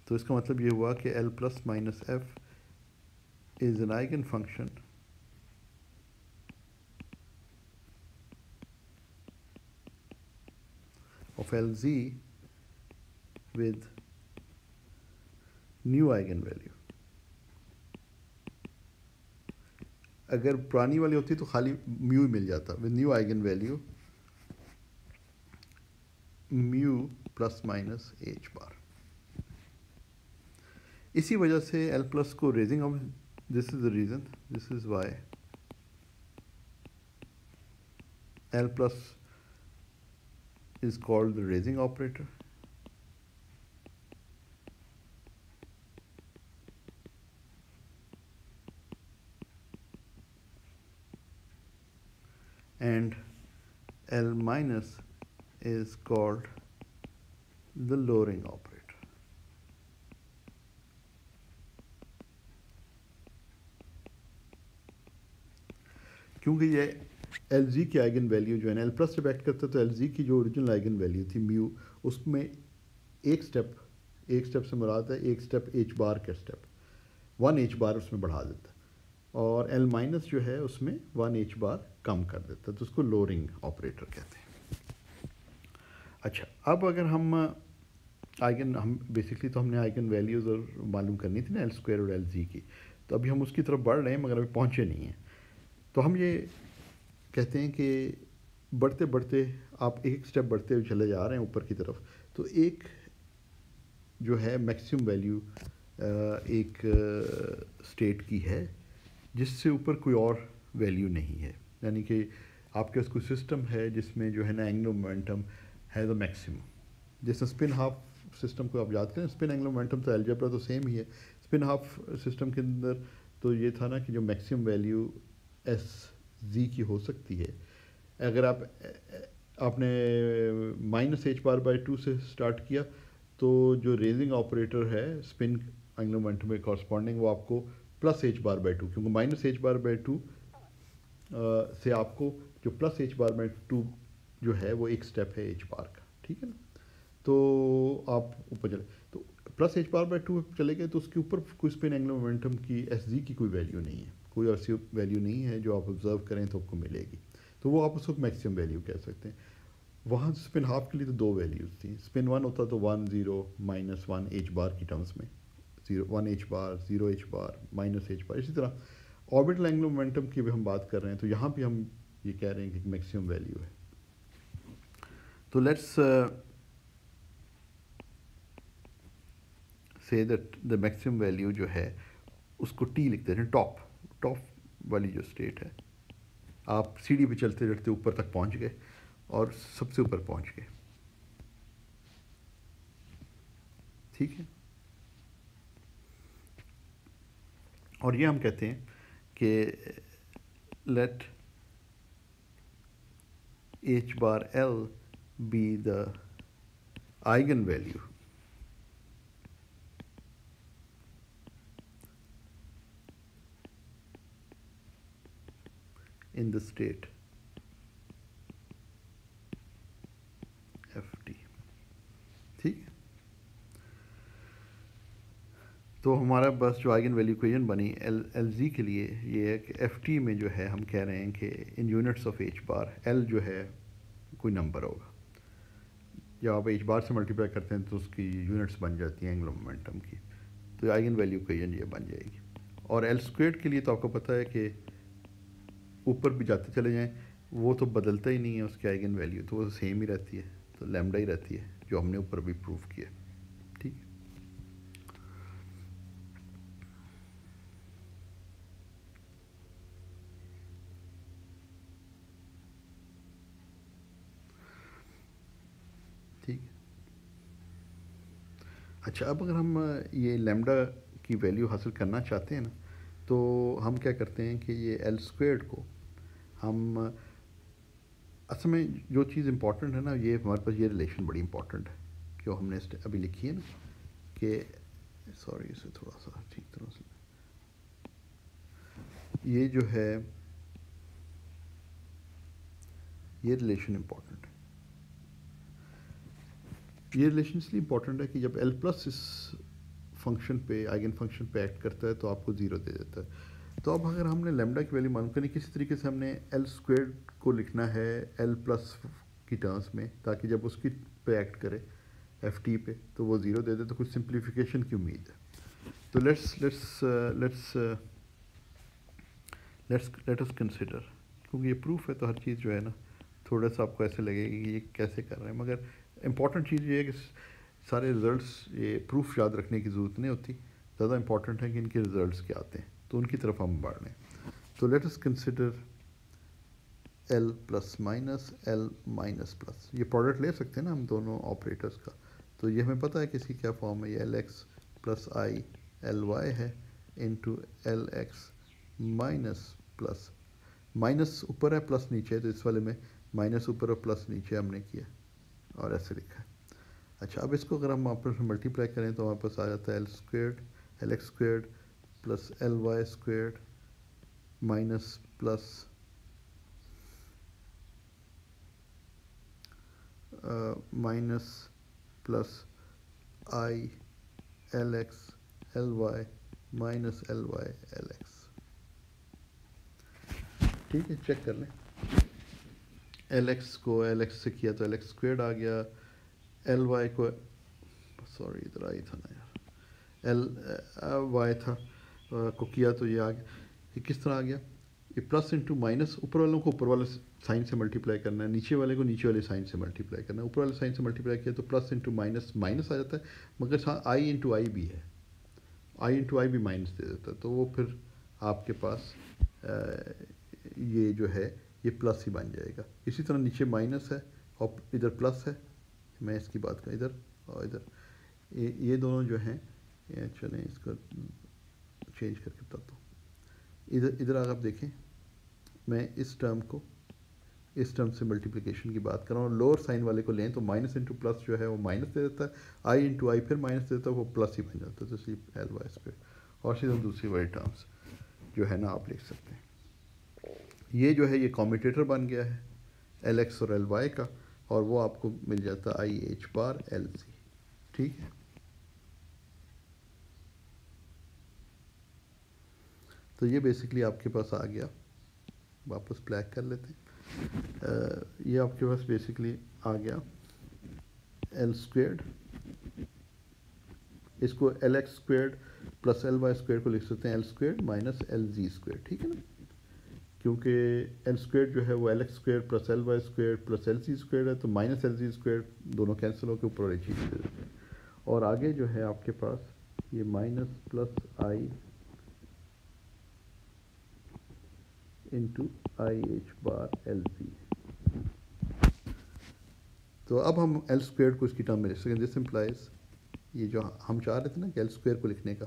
तो इसका मतलब ये हुआ कि L plus minus F is an eigenfunction of LZ with new eigenvalue। अगर पुरानी वाली होती तो खाली म्यू मिल जाता, with new eigenvalue mu plus minus H bar, इसी वजह से एल प्लस को raising of, this is the reason, this is why L plus is called the raising operator, and L minus is called the lowering operator, क्योंकि ये L Z की eigen value जो है ना, एल प्लस जब act करता है तो एल जी की जो ओरिजिनल आइगन वैल्यू थी म्यू, उसमें एक स्टेप से मुराद है एक स्टेप एच बार का स्टेप, 1 एच बार उसमें बढ़ा देता है, और एल माइनस जो है उसमें 1 एच बार कम कर देता है, तो उसको लोअरिंग ऑपरेटर कहते हैं। अच्छा, अब अगर हम आइगन हम बेसिकली तो हमने आइगन वैल्यूज़ और मालूम करनी थी ना एल स्क्वायर और एल जी की, तो अभी हम उसकी तरफ बढ़ रहे हैं मगर अभी पहुँचे नहीं हैं। तो हम ये कहते हैं कि बढ़ते बढ़ते आप एक स्टेप बढ़ते हुए चले जा रहे हैं ऊपर की तरफ, तो एक जो है मैक्सिमम वैल्यू एक स्टेट की है जिससे ऊपर कोई और वैल्यू नहीं है, यानी कि आपके पास कोई सिस्टम है जिसमें जो है ना एंगुलर मोमेंटम है द मैक्सिमम। जैसे स्पिन हाफ सिस्टम को आप याद करें, स्पिन एंगुलर मोमेंटम तो अलजेब्रा तो सेम ही है। स्पिन हाफ सिस्टम के अंदर तो ये था ना कि जो मैक्सिमम वैल्यू एस जी की हो सकती है, अगर आपने minus H bar by two से स्टार्ट किया तो जो रेजिंग ऑपरेटर है स्पिन एंगुलर मोमेंटम में कॉरस्पॉन्डिंग वो आपको plus H bar by two, क्योंकि minus H bar by two से आपको जो plus H bar by two जो है वो एक स्टेप है एच बार का, ठीक है ना। तो आप ऊपर चले तो plus H bar by to चले गए तो उसके ऊपर कोई स्पिन एंगुलर मोमेंटम की एस जी की कोई वैल्यू नहीं है, कोई ऐसी वैल्यू नहीं है जो आप ऑब्जर्व करें तो आपको मिलेगी, तो वो आप उसको मैक्सिमम वैल्यू कह सकते हैं। वहाँ स्पिन हाफ के लिए तो दो वैल्यूज़ थी, स्पिन वन होता तो 1 0 माइनस 1 एच बार की टर्म्स में, 1 एच बार 0 एच बार माइनस एच बार। इसी तरह ऑर्बिटल एंगुलर मोमेंटम की भी हम बात कर रहे हैं, तो यहाँ भी हम ये कह रहे हैं कि मैक्सिमम वैल्यू है। तो let's say that the maximum value जो है उसको टी लिखते हैं, टॉप टॉप वाली जो स्टेट है, आप सीढ़ी पे चलते चलते ऊपर तक पहुंच गए और सबसे ऊपर पहुंच गए, ठीक है। और ये हम कहते हैं कि let H bar L be the eigen value in the state ft, ठीक है। तो हमारा बस जो आइगन वैल्यू इक्वेशन बनी एल जी के लिए ये है कि एफ टी में जो है हम कह रहे हैं कि in units of H bar L जो है कोई नंबर होगा, जब आप एच बार से मल्टीप्लाई करते हैं तो उसकी यूनिट्स बन जाती हैं एंगुलर मोमेंटम की, तो आइगन वैल्यू इक्वेशन ये बन जाएगी। और एल स्क्वेयर्ड के लिए तो आपको पता है कि ऊपर भी जाते चले जाएं वो तो बदलता ही नहीं है, उसकी आइगन वैल्यू तो वो सेम ही रहती है, तो लैम्डा ही रहती है जो हमने ऊपर भी प्रूव किया, ठीक। ठीक है। अच्छा, अब अगर हम ये लैम्डा की वैल्यू हासिल करना चाहते हैं ना, तो हम क्या करते हैं कि ये एल स्क्वेयर्ड को हम असल में जो चीज़ इंपॉर्टेंट है ना, ये हमारे पास ये रिलेशन बड़ी इंपॉर्टेंट है जो हमने अभी लिखी है ना कि सॉरी इसे थोड़ा सा ठीक तरह से, ये जो है ये रिलेशन इंपॉर्टेंट है। ये रिलेशन इसलिए इंपॉर्टेंट है कि जब एल प्लस इस फंक्शन पे आइगन फंक्शन पे एक्ट करता है तो आपको ज़ीरो दे देता है। तो अब अगर हमने लैम्डा की वैल्यू मालूम करनी, किसी तरीके से हमने एल स्क्वेयर को लिखना है एल प्लस की टर्म्स में, ताकि जब उसकी पे एक्ट करे एफ टी पे तो वो ज़ीरो दे दे, तो कुछ सिंप्लीफिकेशन की उम्मीद है। तो लेट अस कंसिडर, क्योंकि ये प्रूफ है तो हर चीज़ जो है ना थोड़ा सा आपको ऐसे लगेगी कि ये कैसे कर रहे हैं, मगर इम्पॉर्टेंट चीज़ ये है कि सारे रिजल्ट्स ये प्रूफ याद रखने की ज़रूरत नहीं होती, ज़्यादा इंपॉर्टेंट है कि इनके रिजल्ट्स क्या आते हैं, तो उनकी तरफ हम बढ़ रहे हैं। तो let us consider L plus minus L minus plus, ये प्रोडक्ट ले सकते हैं ना हम दोनों ऑपरेटर्स का, तो ये हमें पता है कि इसकी क्या फॉर्म है, ये एल एक्स प्लस आई एल वाई है into L X minus plus, minus ऊपर है प्लस नीचे है, तो इस वाले में माइनस ऊपर और प्लस नीचे हमने किया और ऐसे लिखा है। अच्छा, अब इसको अगर हम आपस में मल्टीप्लाई करें तो हमारे पास आ जाता है L squared L X squared plus L Y squared minus plus minus plus आई L X L Y minus L Y L X, ठीक है। चेक कर लें, एल एक्स को एल एक्स से किया तो एल एक्स स्क्वेयर्ड आ गया, एल वाई को सॉरी इधर आई था ना यार, एल वाई था को किया तो ये आ गया। ये किस तरह आ गया, ये प्लस इंटू माइनस, ऊपर वालों को ऊपर वाले साइन से मल्टीप्लाई करना है, नीचे वाले को नीचे वाले साइन से मल्टीप्लाई करना है। ऊपर वाले साइन से मल्टीप्लाई किया तो प्लस इंटू माइनस माइनस आ जाता है, मगर आई इंटू आई भी है, आई इंटू आई भी माइनस दे देता है, तो वो फिर आपके पास ये जो है ये प्लस ही बन जाएगा। इसी तरह नीचे माइनस है और इधर प्लस है, मैं इसकी बात करूँ इधर और इधर, ये दोनों जो हैं, चलें इसको चेंज करके बताता हूँ। इधर इधर अगर आप देखें, मैं इस टर्म को इस टर्म से मल्टीप्लिकेशन की बात कर रहा हूँ, लोअर साइन वाले को लें तो माइनस इंटू प्लस जो है वो माइनस दे देता है, आई इंटू आई फिर माइनस देता है, वो प्लस ही बन जाता है, तो सिर्फ एल वाई स्क्वायर। और सीधा दूसरी वाली टर्म्स जो है ना आप लिख सकते हैं, ये जो है ये कॉम्यूटेटर बन गया है एल एक्स और एल वाई का, और वो आपको मिल जाता है i H bar L C. ठीक है, तो ये बेसिकली आपके पास आ गया। वापस ब्लैक कर लेते हैं। ये आपके पास बेसिकली आ गया एल स्क्वेयर्ड, इसको L X squared plus L Y square को लिख सकते हैं L squared minus L Z square. ठीक है ना, क्योंकि एल स्क्वेयर जो है वो L X square plus L Y square plus L Z square है, तो माइनस एल जी स्क्वेयर दोनों कैंसिल होकर ऊपर वाली चीज़ दे देते हैं। और आगे जो है आपके पास ये माइनस प्लस आई इंटू आई एच बार एल जी। तो अब हम एल स्क्वेयर को इसकी टर्म में लिख सकें, दिस इम्प्लाइज, ये जो हम चाह रहे थे ना कि एल स्क्वेयर को लिखने का,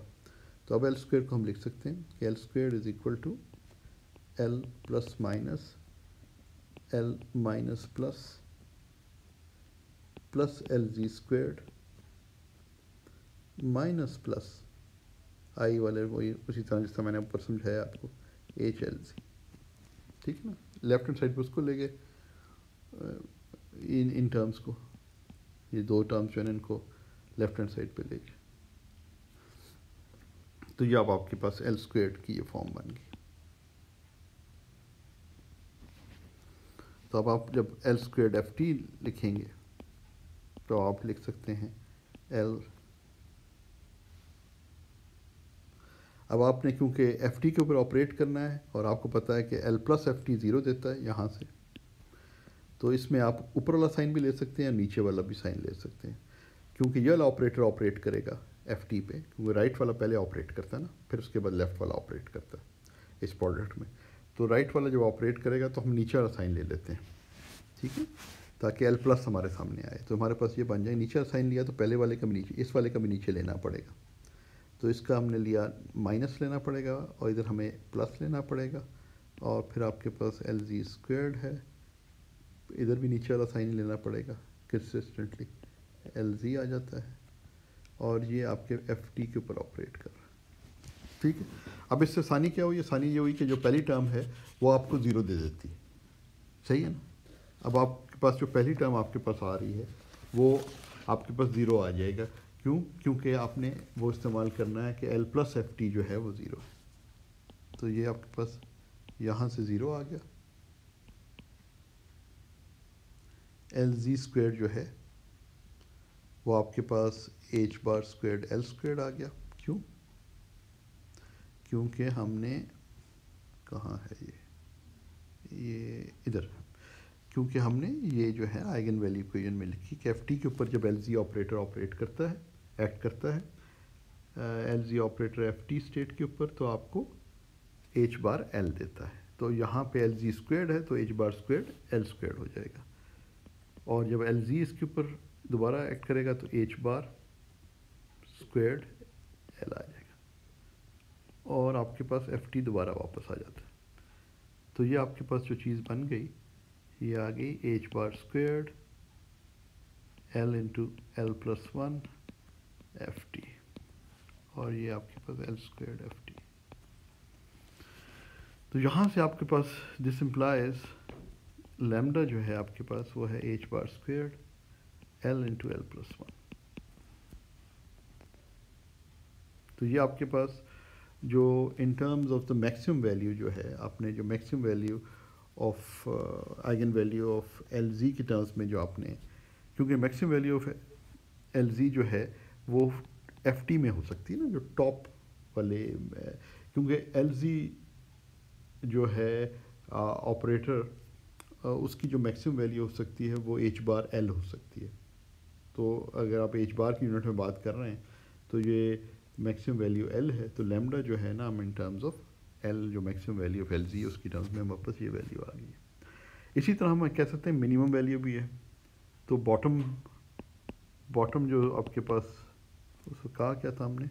तो अब एल स्क्वेयर को हम लिख सकते हैं कि L square is equal to L plus minus L minus plus plus L Z squared minus plus I वाले वही उसी तरह जिस तरह मैंने ऊपर समझाया आपको एच एल जी। ठीक है ना, लेफ्ट हैंड साइड पर उसको ले गए, इन टर्म्स को, ये दो टर्म्स जो है इनको लेफ्ट हैंड साइड पे ले गए, तो ये अब आपके पास एल स्क्वेयर्ड की ये फॉर्म बन गई। तो अब आप जब एल स्क्वेयर्ड एफ टी लिखेंगे तो आप लिख सकते हैं एल, अब आपने क्योंकि एफ टी के ऊपर ऑपरेट करना है और आपको पता है कि L plus F T zero देता है यहाँ से, तो इसमें आप ऊपर वाला साइन भी ले सकते हैं, नीचे वाला भी साइन ले सकते हैं, क्योंकि ये वाला ऑपरेटर ऑपरेट करेगा एफ टी पे, क्योंकि राइट वाला पहले ऑपरेट करता है ना, फिर उसके बाद लेफ्ट वाला ऑपरेट करता है इस प्रोडक्ट में। तो राइट वाला जब ऑपरेट करेगा तो हम नीचे वाला साइन ले लेते हैं, ठीक है, ताकि एल प्लस हमारे सामने आए, तो हमारे पास ये बन जाए। नीचे वाला साइन लिया तो पहले वाले का भी नीचे, इस वाले का भी नीचे लेना पड़ेगा, तो इसका हमने लिया माइनस लेना पड़ेगा और इधर हमें प्लस लेना पड़ेगा, और फिर आपके पास एल जी स्क्वेयर्ड है, इधर भी नीचे वाला साइन लेना पड़ेगा, कंसिस्टेंटली एल जी आ जाता है, और ये आपके एफ टी के ऊपर ऑपरेट कर रहा है। ठीक है, अब इससे आसानी क्या हुई, आसानी ये हुई कि जो पहली टर्म है वो आपको ज़ीरो दे देती है, सही है ना। अब आपके पास जो पहली टर्म आपके पास आ रही है वो आपके पास ज़ीरो आ जाएगा, क्यों, क्योंकि आपने वो इस्तेमाल करना है कि एल प्लस एफ टी जो है वो ज़ीरो है, तो ये आपके पास यहाँ से ज़ीरो आ गया। एल जी स्क्वेयर जो है वो आपके पास H bar squared L squared आ गया, क्यों, क्योंकि हमने, कहाँ है ये इधर, क्योंकि हमने ये जो है आइगन वैल्यू इक्वेशन में लिखी कि एफ टी के ऊपर जब एल जी ऑपरेटर ऑपरेट करता है, एक्ट करता है, एल जी ऑपरेटर एफ टी स्टेट के ऊपर, तो आपको एच बार एल देता है, तो यहाँ पे एल जी स्क्वेयर्ड है तो H bar squared L squared हो जाएगा, और जब एल जी इसके ऊपर दोबारा एक्ट करेगा तो एच बार स्क्वेयर्ड एल आ जाएगा, और आपके पास एफ टी दोबारा वापस आ जाता है। तो ये आपके पास जो चीज़ बन गई, ये आ गई H bar squared L into L plus one F T, और ये आपके पास एल स्क्वेयर्ड एफ टी। तो यहाँ से आपके पास दिस इम्प्लाइज लैम्डा जो है आपके पास वो है H bar squared L into L plus one. तो ये आपके पास जो in terms of the maximum value जो है, आपने जो maximum value of eigenvalue of L Z के टर्म्स में जो आपने, क्योंकि maximum value of L Z जो है वो FT में हो सकती है ना, जो टॉप वाले, क्योंकि LZ जो है ऑपरेटर, उसकी जो मैक्सिमम वैल्यू हो सकती है वो H बार L हो सकती है। तो अगर आप H बार की यूनिट में बात कर रहे हैं तो ये मैक्सिमम वैल्यू L है, तो लैम्डा जो है ना, हम इन टर्म्स ऑफ L जो मैक्सिमम वैल्यू ऑफ LZ उसकी टर्म्स में वापस ये वैल्यू आ गई है। इसी तरह हम कह सकते हैं मिनिमम वैल्यू भी है। तो बॉटम जो आपके पास, उसको कहा क्या था हमने,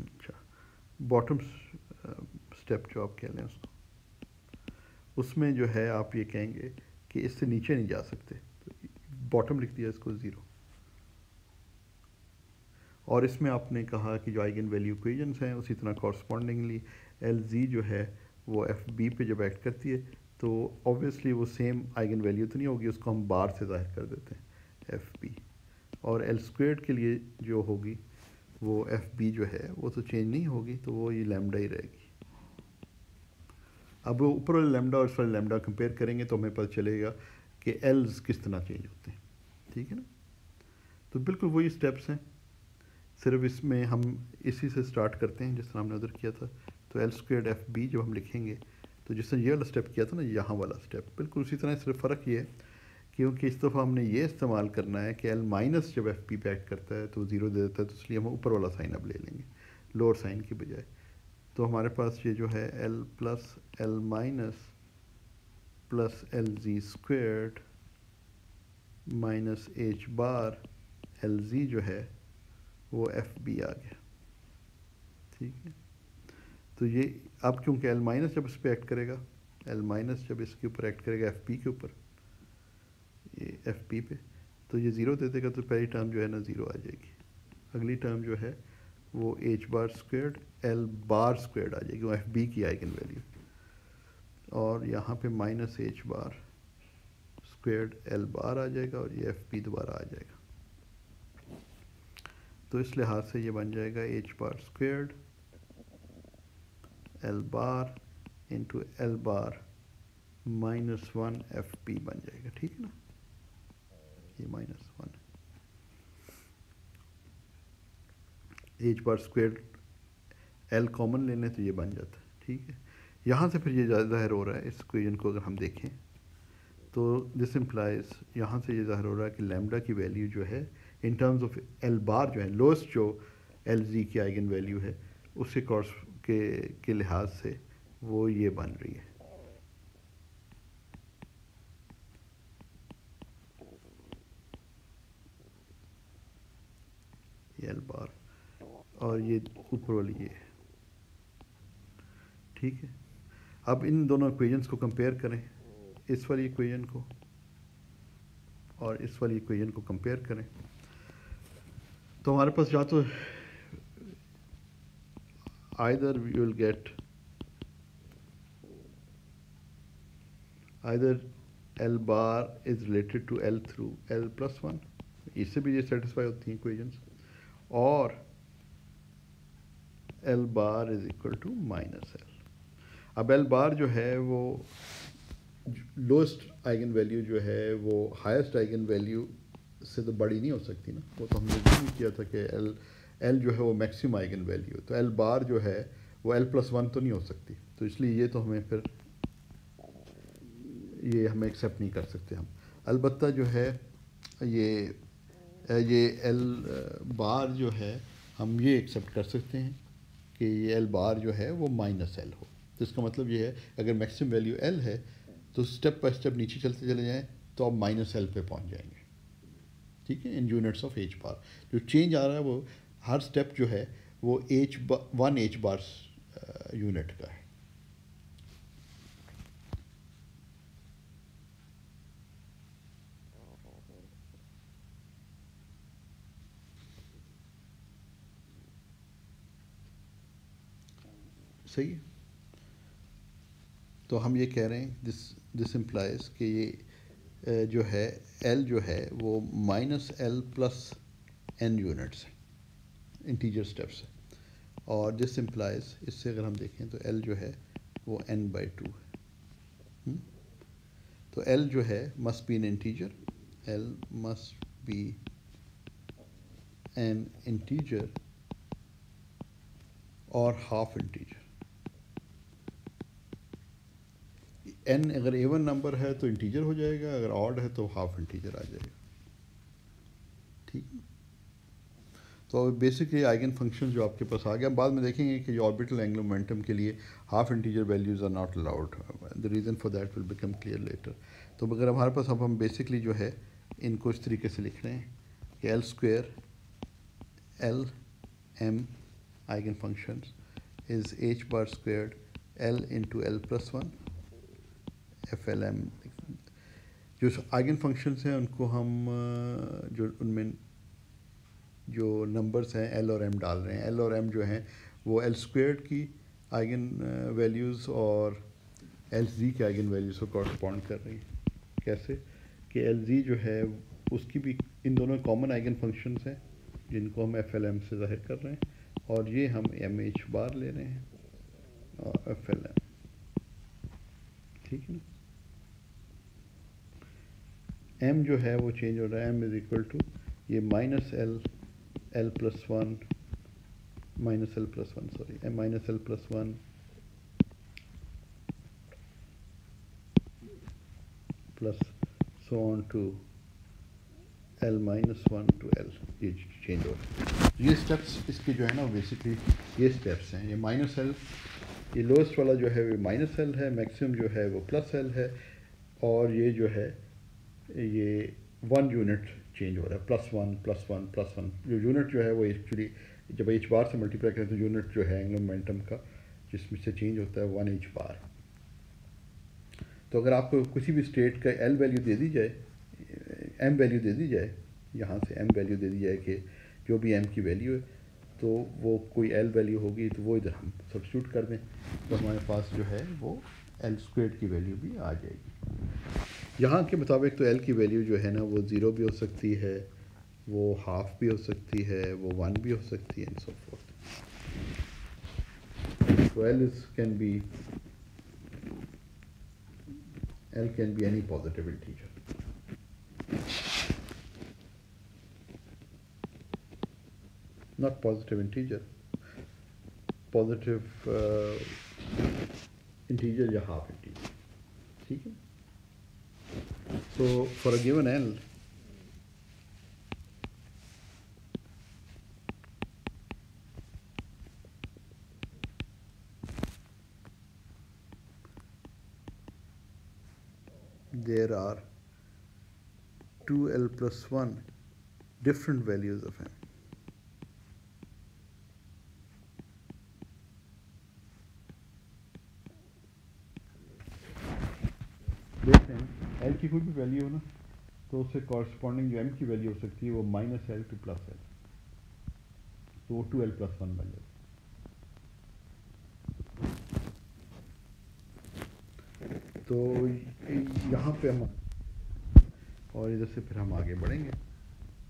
अच्छा, बॉटम स्टेप जो आप कह रहे हैं उसको, उसमें जो है आप ये कहेंगे कि इससे नीचे नहीं जा सकते, तो बॉटम लिख दिया इसको 0। और इसमें आपने कहा कि जो आइगन वैल्यू इक्वेशंस हैं उसी तरह कॉरस्पॉन्डिंगली LZ जो है वो FB पे जब एक्ट करती है तो ऑब्वियसली वो सेम आइगन वैल्यू तो नहीं होगी, उसको हम बार से ज़ाहिर कर देते हैं FB। और L² के लिए जो होगी वो FB जो है वो तो चेंज नहीं होगी, तो वो ये लैम्डा ही रहेगी। अब वो ऊपर वाले लैम्डा और इस वाले लैम्डा कंपेयर करेंगे तो हमें पता चलेगा कि L's किस तरह चेंज होते हैं, ठीक है ना। तो बिल्कुल वही स्टेप्स हैं, सिर्फ इसमें हम इसी से स्टार्ट करते हैं जिस तरह हमने उधर किया था। तो L² FB जब हम लिखेंगे तो जिसने ये वाला स्टेप किया था ना, यहाँ वाला स्टेप, बिल्कुल उसी तरह, सिर्फ फ़र्क ये है क्योंकि इस दफ़ा हमने ये इस्तेमाल करना है कि L माइनस जब FB पे एक्ट करता है तो 0 दे देता है, तो इसलिए हम ऊपर वाला साइन अब ले लेंगे लोअर साइन की बजाय। तो हमारे पास ये जो है L plus L minus plus LZ² minus H बार LZ जो है वो FB आ गया, ठीक है। तो ये अब क्योंकि L माइनस जब इस पर एक्ट करेगा, L माइनस जब इसके ऊपर एक्ट करेगा FB के ऊपर, ये FB पे, तो ये 0 दे देगा, तो पहली टर्म जो है ना 0 आ जाएगी। अगली टर्म जो है वो H बार स्क्वेयर्ड L बार स्क्वेयर्ड आ जाएगी, वो FB की आइगन वैल्यू, और यहाँ पे माइनस H बार स्क्वेयर्ड L बार आ जाएगा और ये FB दोबारा आ जाएगा। तो इस लिहाज से ये बन जाएगा H बार squared L bar into L बार -1 FB बन जाएगा, ठीक है ना। ये -1 H बार स्क्वेयर्ड L कॉमन लेने तो ये बन जाता है, ठीक है। यहाँ से फिर ये ज़ाहिर हो रहा है, इस इक्वेशन को अगर हम देखें तो दिस इम्प्लाइज, यहाँ से ये ज़ाहिर हो रहा है कि लैम्डा की वैल्यू जो है इन टर्म्स ऑफ L बार जो है लोएस्ट जो LZ की आइगन वैल्यू है उसके कॉर्स के लिहाज से वो ये बन रही है। L बार और ये ऊपर वाली ये, ठीक है। अब इन दोनों इक्वेशंस को कंपेयर करें, इस वाली इक्वेशन को और इस वाली इक्वेशन को कंपेयर करें, तो हमारे पास या तो either we will get either L bar is related to L through L plus 1, इससे भी ये सेटिस्फाई होती हैं इक्वेशंस, और L bar is equal to minus L। अब L bar जो है वो लोएस्ट आइगन वैल्यू जो है वो हाईएस्ट आइगन वैल्यू से तो बड़ी नहीं हो सकती ना, वो तो हमने भी किया था कि L जो है वो मैक्सिमम आइगन वैल्यू, तो L बार जो है वो L प्लस 1 तो नहीं हो सकती, तो इसलिए ये तो हमें फिर ये हमें एक्सेप्ट नहीं कर सकते हम। अलबत्ता जो है ये L बार जो है हम ये एक्सेप्ट कर सकते हैं कि ये L बार जो है वो माइनस L हो, तो इसका मतलब ये है अगर मैक्सिमम वैल्यू L है तो स्टेप बाय स्टेप नीचे चलते चले जाएं तो आप माइनस L पे पहुंच जाएंगे, ठीक है, इन यूनिट्स ऑफ H बार। जो चेंज आ रहा है वो हर स्टेप जो है वो वन H बार यूनिट का है। सही है, तो हम ये कह रहे हैं दिस इम्प्लाइज कि ये जो है L जो है वो -L प्लस n यूनिट्स है, इंटीजर स्टेप्स है, और दिस इम्प्लाइज, इससे अगर हम देखें तो L जो है वो n/2 है। तो L जो है must be N integer, L must be an integer और हाफ इंटीजर। n अगर एवन नंबर है तो इंटीजर हो जाएगा, अगर ऑड है तो हाफ इंटीजर आ जाएगा। ठीक है, तो बेसिकली आइगन फंक्शन जो आपके पास आ गया। बाद में देखेंगे कि ऑर्बिटल एंगुलर मोमेंटम के लिए half integer values are not allowed, the reason for that will become clear later. तो अगर हमारे पास, अब हम बेसिकली जो है इनको इस तरीके से लिख रहे हैं कि L square L M eigen functions is H bar squared L into L plus one F L M. जो आइगन फंक्शंस हैं उनको हम जो उनमें जो नंबर्स हैं एल और एम डाल रहे हैं। एल और एम जो हैं वो एल स्क्वेयर्ड की आइगन वैल्यूज़ और एल जी के आइगन वैल्यूज़ को कॉरस्पॉन्ड कर रही हैं। कैसे कि एल जी जो है उसकी भी, इन दोनों कॉमन आइगन फंक्शंस हैं जिनको हम एफ एल एम से ज़ाहिर कर रहे हैं, और ये हम एम एच बार ले रहे हैं और एफ एल एम। ठीक है ना, एम जो है वो चेंज हो रहा है, एम इज़ इक्वल टू ये minus L L plus one minus L plus one, sorry M minus L plus one plus so on to L minus one to L, ये चेंज हो रहा है। ये स्टेप्स इसके जो है ना बेसिकली ये स्टेप्स हैं। ये माइनस एल, ये लोएस्ट वाला जो है वो माइनस एल है, मैक्सिमम जो है वो प्लस एल है, और ये जो है ये 1 यूनिट चेंज हो रहा है, plus one plus one plus one. जो यूनिट जो है वो एक्चुअली जब एच बार से मल्टीप्लाई करें तो यूनिट जो है एंगुलर मोमेंटम का जिसमें से चेंज होता है 1 एच बार। तो अगर आपको किसी भी स्टेट का एल वैल्यू दे दी जाए, एम वैल्यू दे दी जाए, यहाँ से एम वैल्यू दे दी जाए कि जो भी एम की वैल्यू है, तो वो कोई एल वैल्यू होगी तो वो इधर हम सब्स्टिट्यूट कर दें, तो हमारे पास जो है वो एल स्क्वेयर की वैल्यू भी आ जाएगी। यहाँ के मुताबिक तो एल की वैल्यू जो है ना वो 0 भी हो सकती है, वो हाफ भी हो सकती है, वो 1 भी हो सकती है, and so fourth. So L can be any positive integer. Not positive integer, positive integer या half integer. ठीक है? So for a given L, there are 2L plus 1 different values of M. देखते हैं L की कोई भी value हो ना तो उससे कॉरस्पॉन्डिंग जो M की वैल्यू हो सकती है वो minus L two plus L, तो वो 2L plus 1 बन जाएगा। तो यहाँ पे हम और इधर से फिर हम आगे बढ़ेंगे।